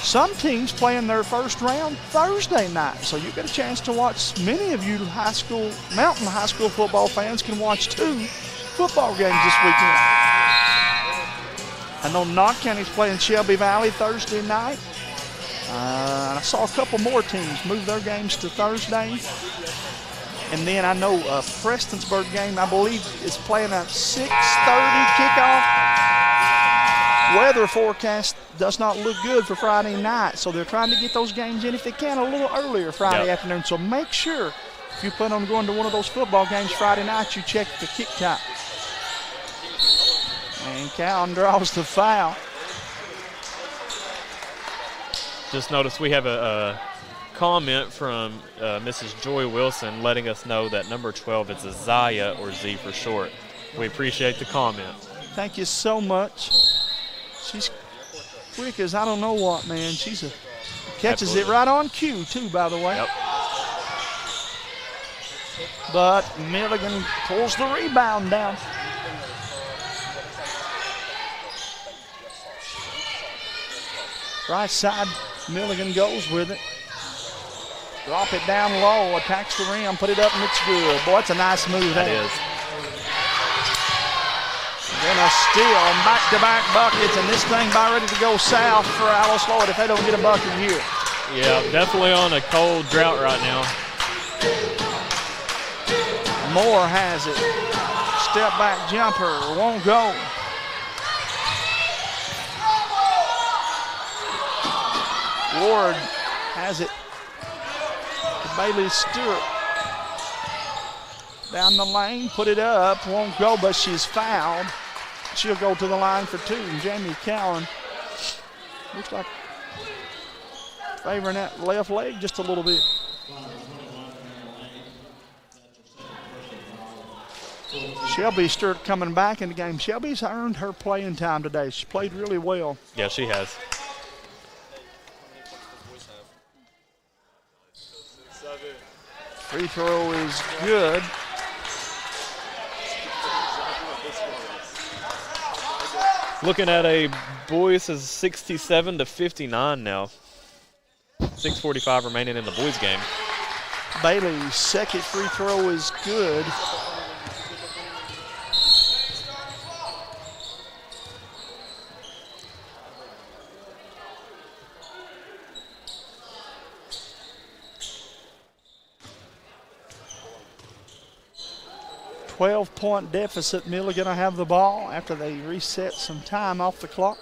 Some teams playing their first round Thursday night, so you get a chance to watch. Many of you Mountain high school football fans can watch 2 football games this weekend. I know Knott County's playing Shelby Valley Thursday night. I saw a couple more teams move their games to Thursday. And then I know Prestonsburg game, I believe, is playing a 6:30 kickoff. Weather forecast does not look good for Friday night, so they're trying to get those games in if they can a little earlier Friday afternoon. So make sure if you plan on going to one of those football games Friday night, you check the kick time. And Cowan draws the foul. Just noticed we have a comment from Mrs. Joy Wilson letting us know that number 12 is a Zaya, or Z for short. We appreciate the comment. Thank you so much. She's quick as I don't know what, man. Catches it right on cue, too, by the way. Yep. But Milligan pulls the rebound down. Right side, Milligan goes with it. Drop it down low, attacks the rim, put it up, and it's good. Boy, that's a nice move. That is. Then a steal, back-to-back buckets, and this thing about ready to go south for Alice Lloyd if they don't get a bucket here. Yeah, definitely on a cold drought right now. Moore has it. Step back jumper, won't go. Ward has it to Bailey Stewart. Down the lane, put it up, won't go, but she's fouled. She'll go to the line for 2. And Jamie Cowan looks like favoring that left leg just a little bit. Shelby Stewart coming back in the game. Shelby's earned her playing time today. She played really well. Yeah, she has. Free throw is good. Looking at a boys is 67-59 now. 6:45 remaining in the boys game. Bailey's second free throw is good. .12 deficit. Milligan gonna have the ball after they reset some time off the clock.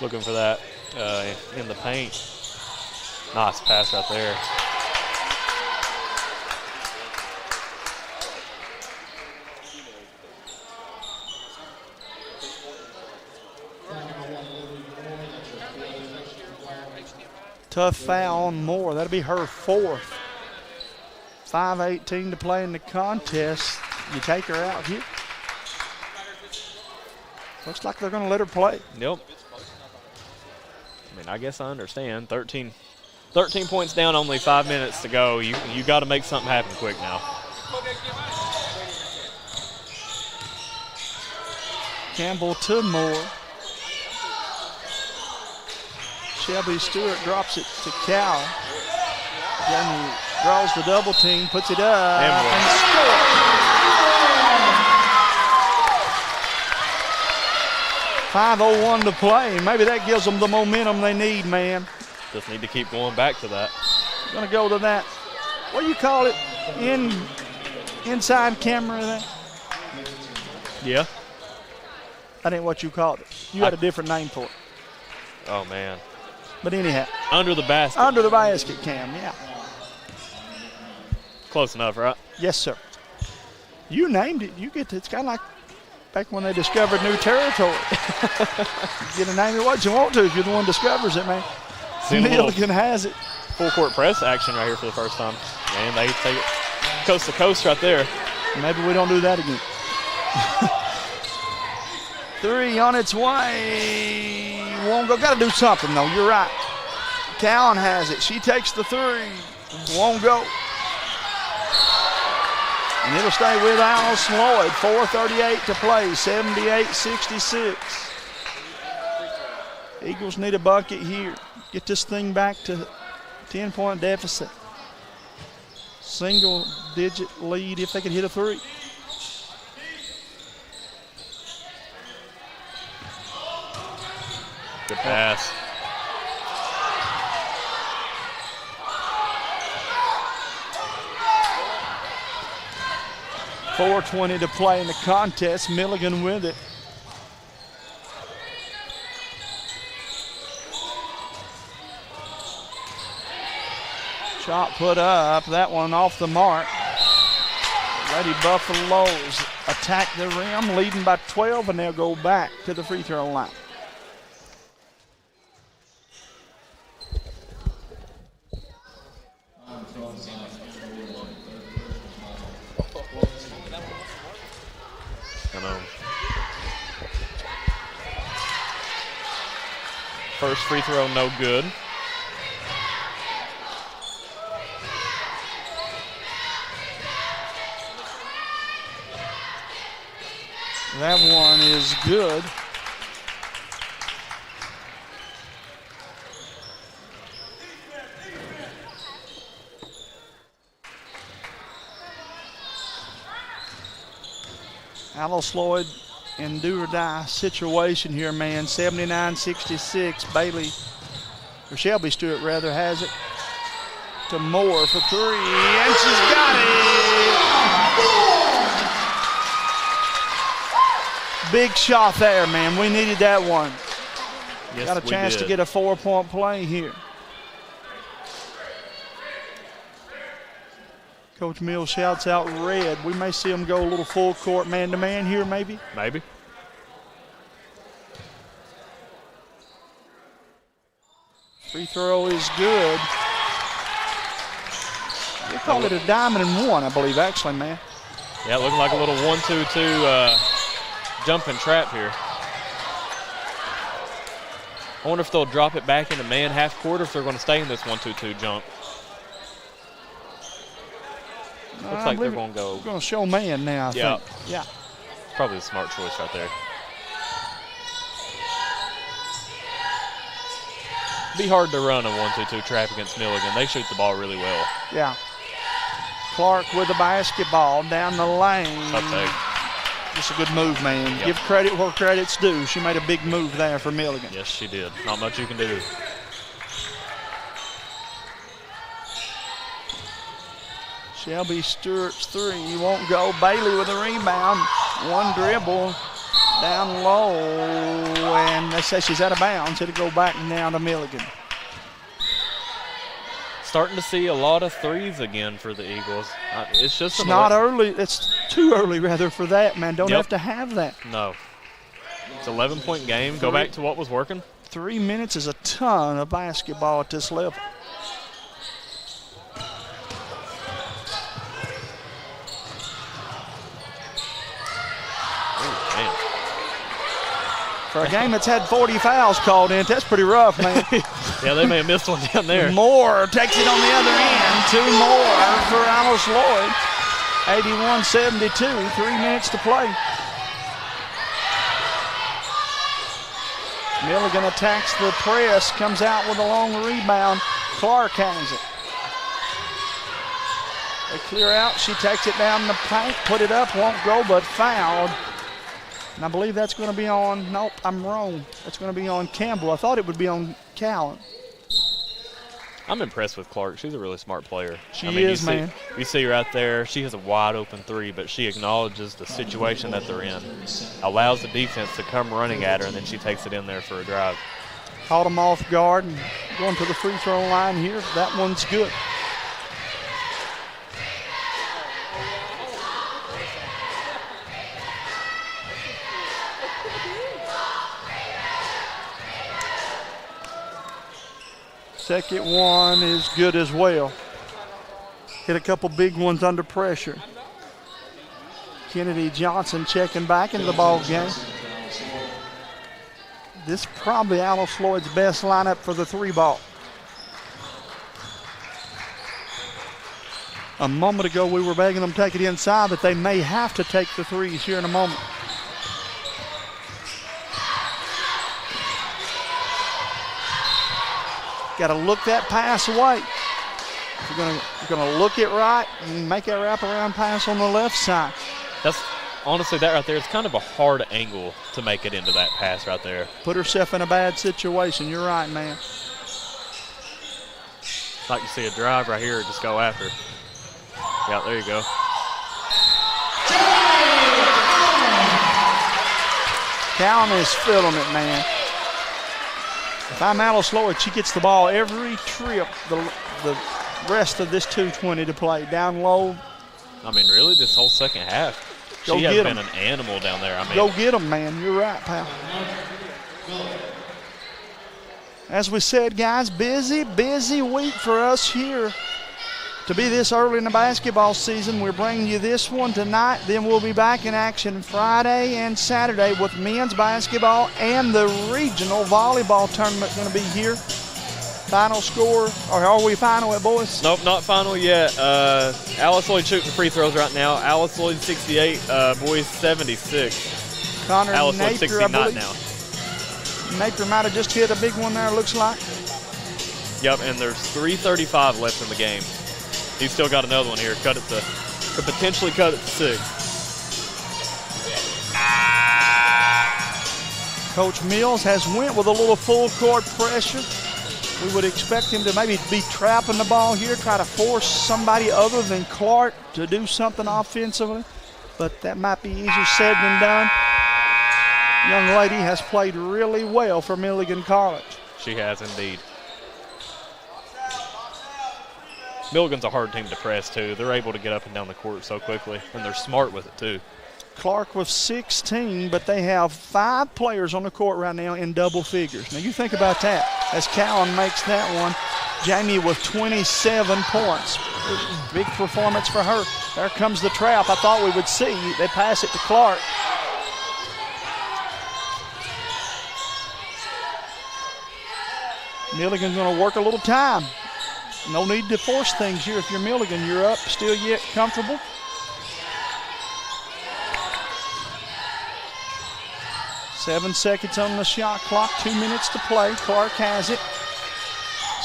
Looking for that in the paint. Nice pass right there. Tough foul on Moore. That'll be her fourth. 5:18 to play in the contest. You take her out here. Looks like they're going to let her play. Yep. I mean, I guess I understand. 13 points down, only 5 minutes to go. You got to make something happen quick now. Campbell to Moore. Shelby Stewart drops it to Cal. Then he draws the double team, puts it up, and scores. 5:01 to play. Maybe that gives them the momentum they need, man. Just need to keep going back to that. Going to go to that, what do you call it, inside camera there? Yeah. That ain't what you called it. You had a different name for it. Oh, man. But anyhow. Under the basket. Under the basket cam, yeah. Close enough, right? Yes, sir. You named it. You get to, it's kind of like back when they discovered new territory. You get to name it what you want to if you're the one who discovers it, man. Milligan has it. Full court press action right here for the first time. Man, they take it coast to coast right there. Maybe we don't do that again. 3 on its way. Won't go. Got to do something, though. You're right. Cowan has it. She takes the 3. Won't go. And it'll stay with Alice Lloyd. 4:38 to play. 78-66. Eagles need a bucket here. Get this thing back to 10-point deficit. Single-digit lead if they could hit a 3. Good pass. .420 to play in the contest. Milligan with it. Shot put up. That one off the mark. Lady Buffaloes attack the rim, leading by 12, and they'll go back to the free throw line. First free throw, no good. That one is good. Alice Lloyd in do or die situation here, man. 79-66. Bailey, or Shelby Stewart rather, has it to Moore for 3, and she's got it. Big shot there, man. We needed that one. Yes, got a chance to get a 4-point play here. Coach Mills shouts out red. We may see them go a little full court man-to-man here, maybe. Maybe. Free throw is good. They call it a diamond and one, I believe, actually, man. Yeah, looking like a little 1-2-2 jump and trap here. I wonder if they'll drop it back into man half court or if they're going to stay in this 1-2-2 jump. Looks like they're going to go. We're going to show man now, I think. Yeah. It's probably a smart choice right there. Be hard to run a 1-2-2 trap against Milligan. They shoot the ball really well. Yeah. Clark with the basketball down the lane. Just a good move, man. Yep. Give credit where credit's due. She made a big move there for Milligan. Yes, she did. Not much you can do. Shelby Stewart's 3 won't go. Bailey with a rebound. One dribble down low, and they say she's out of bounds. It'll go back now to Milligan. Starting to see a lot of threes again for the Eagles. It's just it's not early. It's too early, rather, for that, man. Don't have to have that. No. It's an 11-point game. Go back to what was working. 3 minutes is a ton of basketball at this level. For a game that's had 40 fouls called in, that's pretty rough, man. Yeah, they may have missed one down there. Moore takes it on the other end. 2 more for Alice Lloyd. 81-72, 3 minutes to play. Milligan attacks the press, comes out with a long rebound. Clark has it. They clear out, she takes it down the paint, put it up, won't go, but fouled. And I believe that's going to be on, nope, I'm wrong. That's going to be on Campbell. I thought it would be on Callan. I'm impressed with Clark. She's a really smart player. She is, man. You see right there, she has a wide open three, but she acknowledges the situation that they're in, allows the defense to come running at her, and then she takes it in there for a drive. Caught them off guard and going to the free throw line here. That one's good. Second one is good as well. Hit a couple big ones under pressure. Kennedy Johnson checking back into the ball game. This is probably Alice Lloyd's best lineup for the 3-ball. A moment ago we were begging them to take it inside, but they may have to take the threes here in a moment. Got to look that pass away. You're gonna look it right and make that wraparound pass on the left side. That's honestly that right there. It's kind of a hard angle to make it into that pass right there. Put herself in a bad situation. You're right, man. Like you see a drive right here, just go after. Yeah, there you go. Callan is feeling it, man. If I'm Alice Lloyd, she gets the ball every trip the rest of this 2:20 to play. Down low. I mean, really, this whole second half, she has been an animal down there. I mean, go get them, man. You're right, pal. As we said, guys, busy week for us here. To be this early in the basketball season, we're bringing you this one tonight. Then we'll be back in action Friday and Saturday with men's basketball and the regional volleyball tournament going to be here. Final score, or are we final at boys? Nope, not final yet. Alice Lloyd shooting free throws right now. Alice Lloyd 68, boys 76. Connor Alice Lloyd Napier, 69 now. Napier might have just hit a big one there, looks like. Yep, and there's 3:35 left in the game. He's still got another one here. Could potentially cut it to 6. Coach Mills has went with a little full court pressure. We would expect him to maybe be trapping the ball here, try to force somebody other than Clark to do something offensively, but that might be easier said than done. Young lady has played really well for Milligan College. She has indeed. Milligan's a hard team to press, too. They're able to get up and down the court so quickly, and they're smart with it, too. Clark with 16, but they have 5 players on the court right now in double figures. Now, you think about that as Callan makes that one. Jamie with 27 points. Big performance for her. There comes the trap I thought we would see. They pass it to Clark. Milligan's going to work a little time. No need to force things here. If you're Milligan, you're up, still yet comfortable. Seven seconds on the shot clock, 2 minutes to play. Clark has it.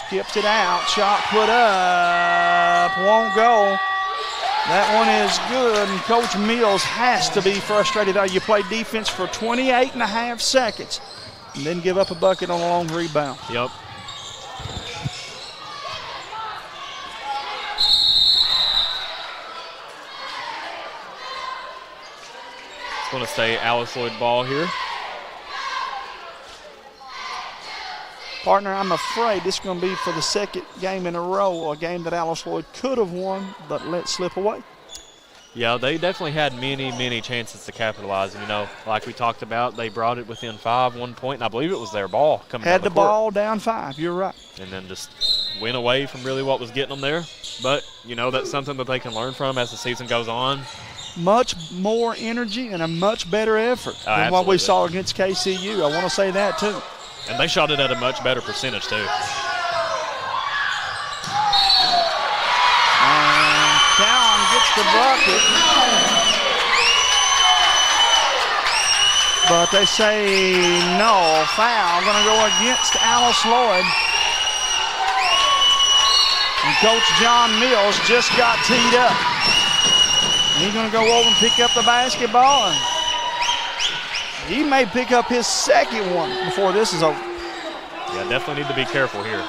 Skipped it out. Shot put up. Won't go. That one is good, and Coach Mills has to be frustrated. You play defense for 28 and a half seconds and then give up a bucket on a long rebound. Yep. It's going to stay Alice Lloyd ball here. Partner, I'm afraid this is going to be for the second game in a row, a game that Alice Lloyd could have won but let slip away. Yeah, they definitely had many chances to capitalize. And, you know, like we talked about, they brought it within 5 1 point, and I believe it was their ball coming down Had the the court. ball down 5. You're right. And then just went away from really what was getting them there. But, you know, that's something that they can learn from as the season goes on. Much more energy and a much better effort than what we saw against KCU. I want to say that, too. And they shot it at a much better percentage, too. Cowan gets the bucket, but they say no, foul going to go against Alice Lloyd. And Coach John Mills just got teed up. And he's going to go over and pick up the basketball, and he may pick up his second one before this is over. Yeah, definitely need to be careful here.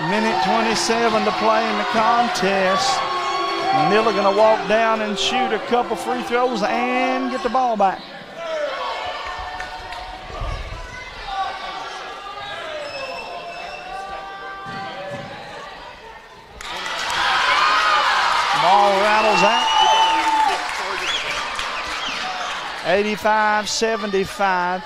Minute 27 to play in the contest. Milligan going to walk down and shoot a couple free throws and get the ball back. Ball rattles out. 85-75.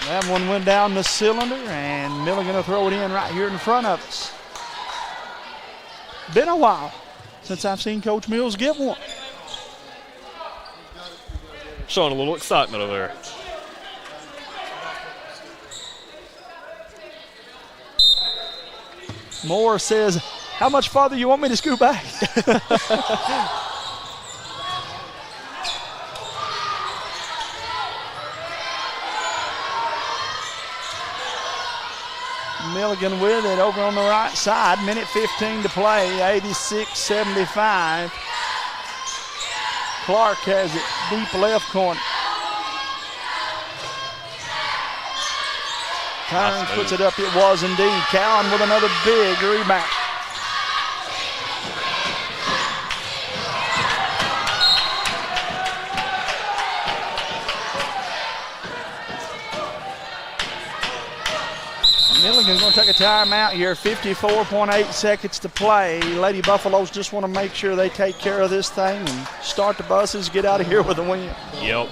That one went down the cylinder, and Milligan going to throw it in right here in front of us. Been a while since I've seen Coach Mills get one. Showing a little excitement over there. Moore says, how much farther you want me to scoot back? Milligan with it over on the right side. Minute 15 to play, 86-75. Clark has it deep left corner. Turns, puts it up. It was indeed. Cowan with another big rebound. Milligan's going to take a timeout here. 54.8 seconds to play. Lady Buffaloes just want to make sure they take care of this thing and start the buses, get out of here with a win. Yep.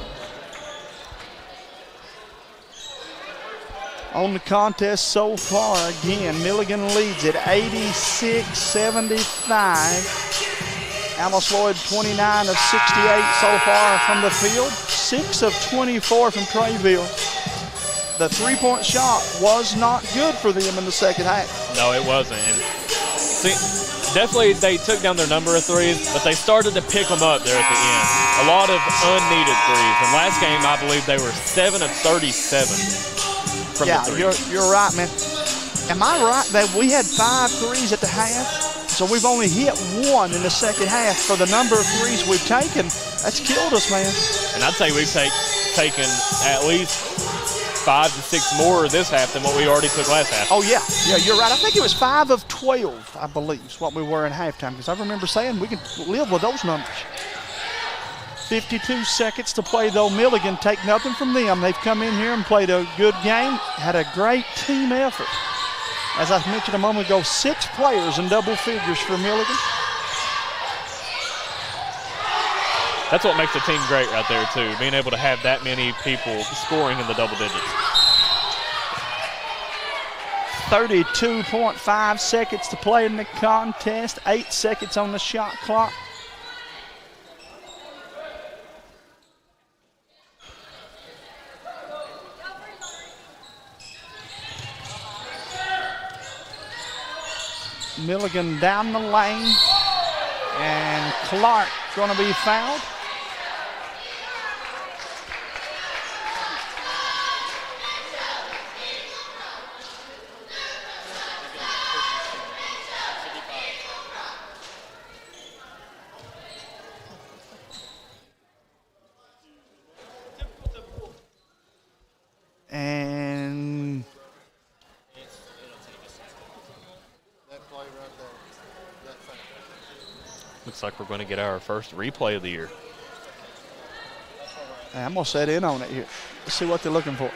On the contest so far, again, Milligan leads at 86-75. Alice Lloyd 29 of 68 so far from the field. 6 of 24 from Treyville. The three-point shot was not good for them in the second half. No, it wasn't. And see, definitely they took down their number of threes, but they started to pick them up there at the end. A lot of unneeded threes. And last game, I believe they were 7 of 37 from the threes. You're right, man. Am I right that we had 5 threes at the half? So we've only hit 1 in the second half for the number of threes we've taken. That's killed us, man. And I'd say we've taken at least 5 to 6 more this half than what we already took last half. Oh, yeah. Yeah, you're right. I think it was 5 of 12, I believe, is what we were in halftime, because I remember saying we can live with those numbers. 52 seconds to play, though. Milligan take nothing from them. They've come in here and played a good game, had a great team effort. As I mentioned a moment ago, 6 players in double figures for Milligan. That's what makes the team great right there, too, being able to have that many people scoring in the double digits. 32.5 seconds to play in the contest, 8 seconds on the shot clock. Milligan down the lane, and Clark going to be fouled. And looks like we're going to get our first replay of the year. I'm going to set in on it here. Let's see what they're looking for.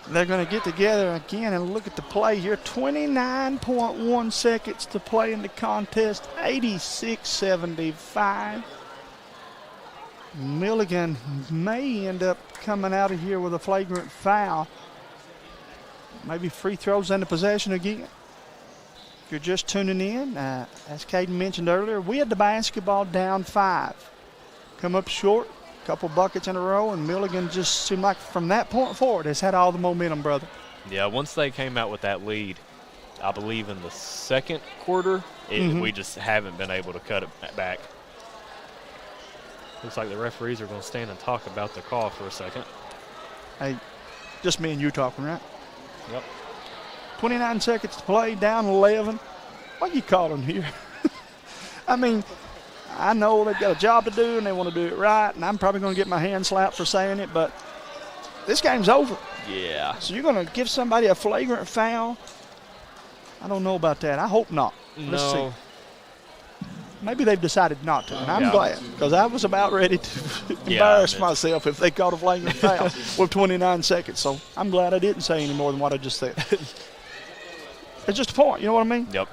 They're going to get together again and look at the play here. 29.1 seconds to play in the contest, 86-75. Milligan may end up coming out of here with a flagrant foul. Maybe free throws into possession again. If you're just tuning in, as Caden mentioned earlier, we had the basketball down 5. Come up short. Couple buckets in a row, and Milligan just seemed like from that point forward has had all the momentum, brother. Yeah, once they came out with that lead, I believe in the second quarter, we just haven't been able to cut it back. Looks like the referees are going to stand and talk about the call for a second. Hey, just me and you talking, right? Yep. 29 seconds to play, down 11. What are you calling here? I mean, I know they've got a job to do and they want to do it right, and I'm probably going to get my hand slapped for saying it, but this game's over. Yeah. So you're going to give somebody a flagrant foul? I don't know about that. I hope not. Let's see. Maybe they've decided not to, and I'm glad, because I was about ready to embarrass myself if they called a flagrant foul with 29 seconds. So I'm glad I didn't say any more than what I just said. It's just a point, you know what I mean? Yep.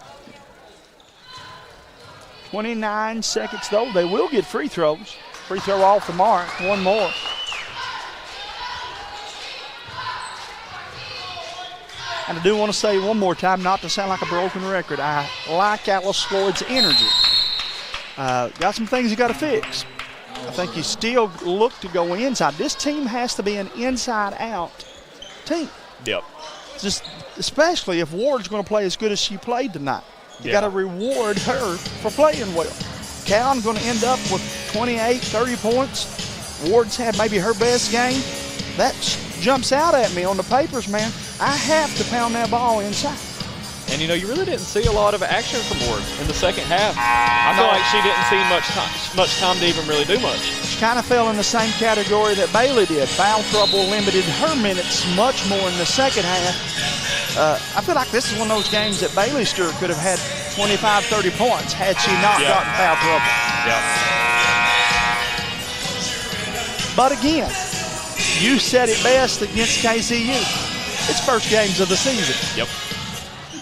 29 seconds, though. They will get free throws. Free throw off the mark. One more. And I do want to say one more time, not to sound like a broken record, I like Atlas Lloyd's energy. Got some things you got to fix. I think you still look to go inside. This team has to be an inside-out team. Yep. Just especially if Ward's going to play as good as she played tonight. You got to reward her for playing well. Callan going to end up with 28, 30 points. Ward's had maybe her best game. That jumps out at me on the papers, man. I have to pound that ball inside. And, you know, you really didn't see a lot of action from Ward in the second half. I feel like she didn't see much time to even really do much. She kind of fell in the same category that Bailey did. Foul trouble limited her minutes much more in the second half. I feel like this is one of those games that Bailey Stewart could have had 25, 30 points had she not gotten foul trouble. But again, you said it best against KCU. It's first games of the season. Yep.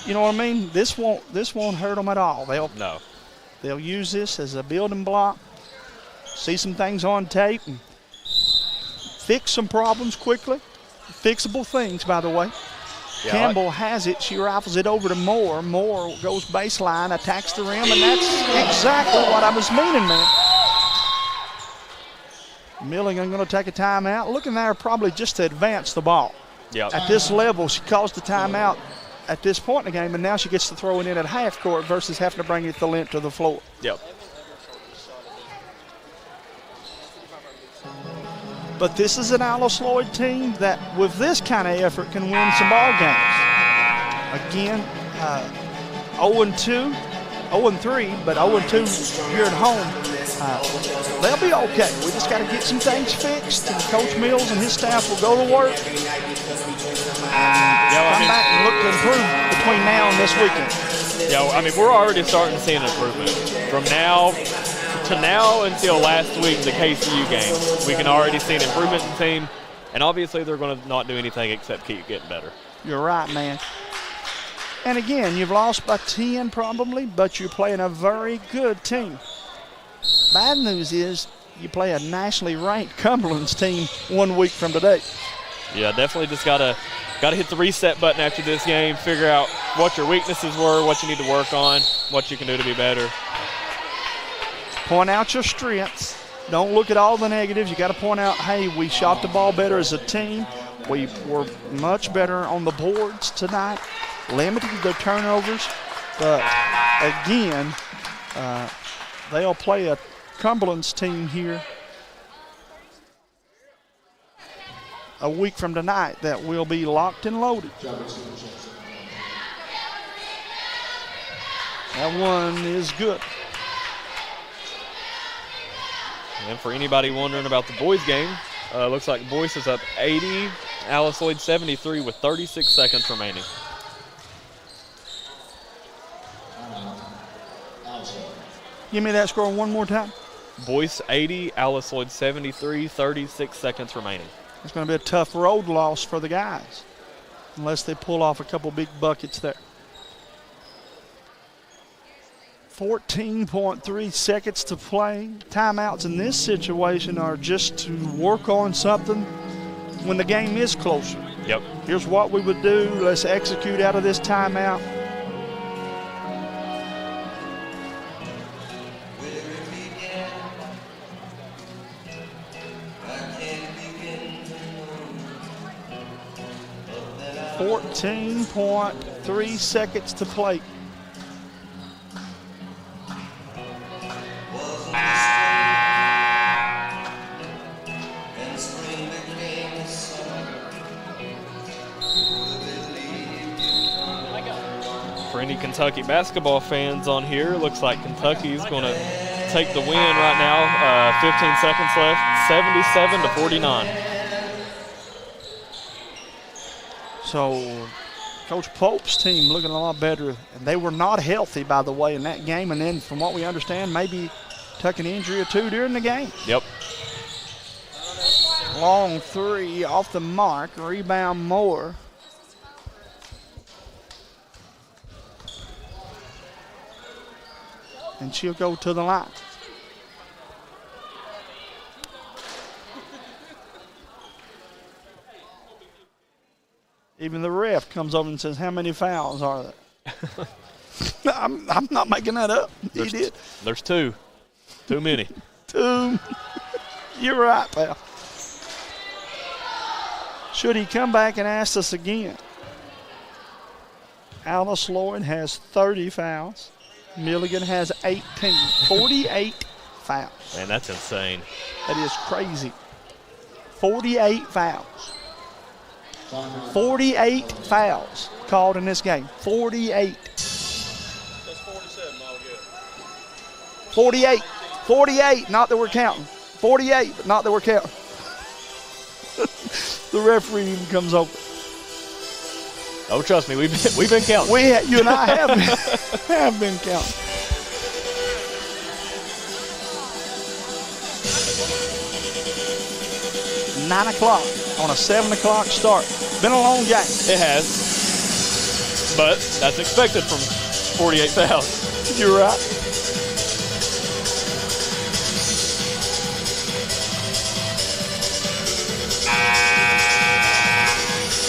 You know what I mean? This won't hurt them at all. They'll use this as a building block, see some things on tape, and fix some problems quickly. Fixable things, by the way. Yeah, Campbell has it. She rifles it over to Moore. Moore goes baseline, attacks the rim, and that's exactly what I was meaning, man. Milligan going to take a timeout. Looking there probably just to advance the ball. Yep. At this level, she calls the timeout at this point in the game, and now she gets to throw it in at half court versus having to bring it the length to the floor. Yep. But this is an Atlas Lloyd team that, with this kind of effort, can win some ball games. Again, 0-2, 0-3, but 0-2 here at home. They'll be okay. We just got to get some things fixed, and Coach Mills and his staff will go to work. Come back and look to improve between now and this weekend. Yeah, I mean, we're already starting to see an improvement. From now until last week, the KCU game, we can already see an improvement in the team, and obviously they're going to not do anything except keep getting better. You're right, man. And again, you've lost by 10 probably, but you're playing a very good team. Bad news is you play a nationally ranked Cumberland's team 1 week from today. Yeah, definitely just gotta hit the reset button after this game, figure out what your weaknesses were, what you need to work on, what you can do to be better. Point out your strengths. Don't look at all the negatives. You got to point out, hey, we shot the ball better as a team. We were much better on the boards tonight, limited the turnovers, but again, they'll play a Cumberland's team here a week from tonight that will be locked and loaded. That one is good. And for anybody wondering about the boys game, looks like Boyce is up 80, Alice Lloyd 73 with 36 seconds remaining. Give me that score one more time. Boyce 80, Alice Lloyd 73, 36 seconds remaining. It's going to be a tough road loss for the guys unless they pull off a couple big buckets there. 14.3 seconds to play. Timeouts in this situation are just to work on something when the game is closer. Yep. Here's what we would do. Let's execute out of this timeout. .3 seconds to play. For any Kentucky basketball fans on here, looks like Kentucky's going to take the win right now. 15 seconds left, 77 to 49. So Coach Pope's team looking a lot better. And they were not healthy, by the way, in that game. And then from what we understand, maybe took an injury or two during the game. Yep. Long three off the mark. Rebound Moore. And she'll go to the line. Even the ref comes over and says, how many fouls are there? I'm not making that up. He did. There's two. Too many. Two. You're right, pal. Should he come back and ask us again? Alice Lloyd has 30 fouls. Milligan has 18. 48 fouls. Man, that's insane. That is crazy. 48 fouls. 48 fouls called in this game. 48. That's 47, I'll get. 48. 48, not that we're counting. 48, but not that we're counting. The referee even comes over. Oh, trust me, we've been counting. You and I have been counting. Nine o'clock on a 7 o'clock start. Been a long game. It has. But that's expected from 48 fouls. You're right.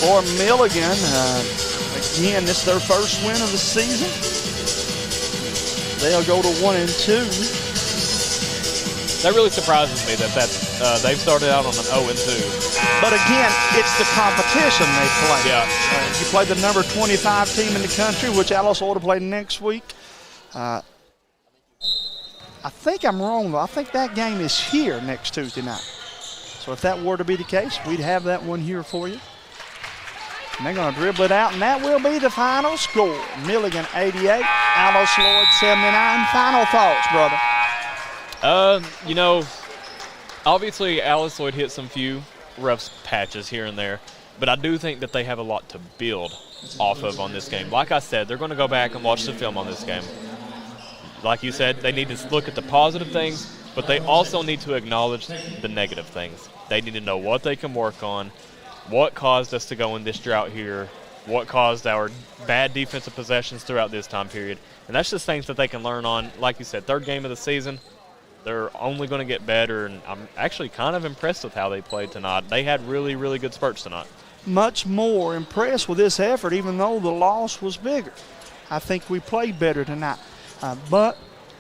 For Milligan, again, this is their first win of the season. They'll go to 1-2. That really surprises me that they've started out on an 0-2. But again, it's the competition they play. Yeah. You play the number 25 team in the country, which Alice ought to play next week. I think I'm wrong, though. I think that game is here next Tuesday night. So if that were to be the case, we'd have that one here for you. And they're going to dribble it out, and that will be the final score. Milligan 88, Alice Lloyd 79. Final thoughts, brother? Obviously Alice Lloyd hit some few rough patches here and there, but I do think that they have a lot to build off of on this game. Like I said, they're going to go back and watch the film on this game. Like you said, they need to look at the positive things, but they also need to acknowledge the negative things. They need to know what they can work on, what caused us to go in this drought here, what caused our bad defensive possessions throughout this time period. And that's just things that they can learn on. Like you said, third game of the season, they're only going to get better, and I'm actually kind of impressed with how they played tonight. They had really, really good spurts tonight. Much more impressed with this effort, even though the loss was bigger. I think we played better tonight. But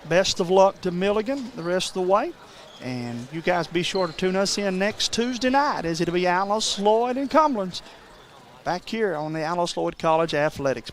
best of luck to Milligan the rest of the way. And you guys be sure to tune us in next Tuesday night as it'll be Alice, Lloyd, and Cumberland's back here on the Alice Lloyd College Athletics.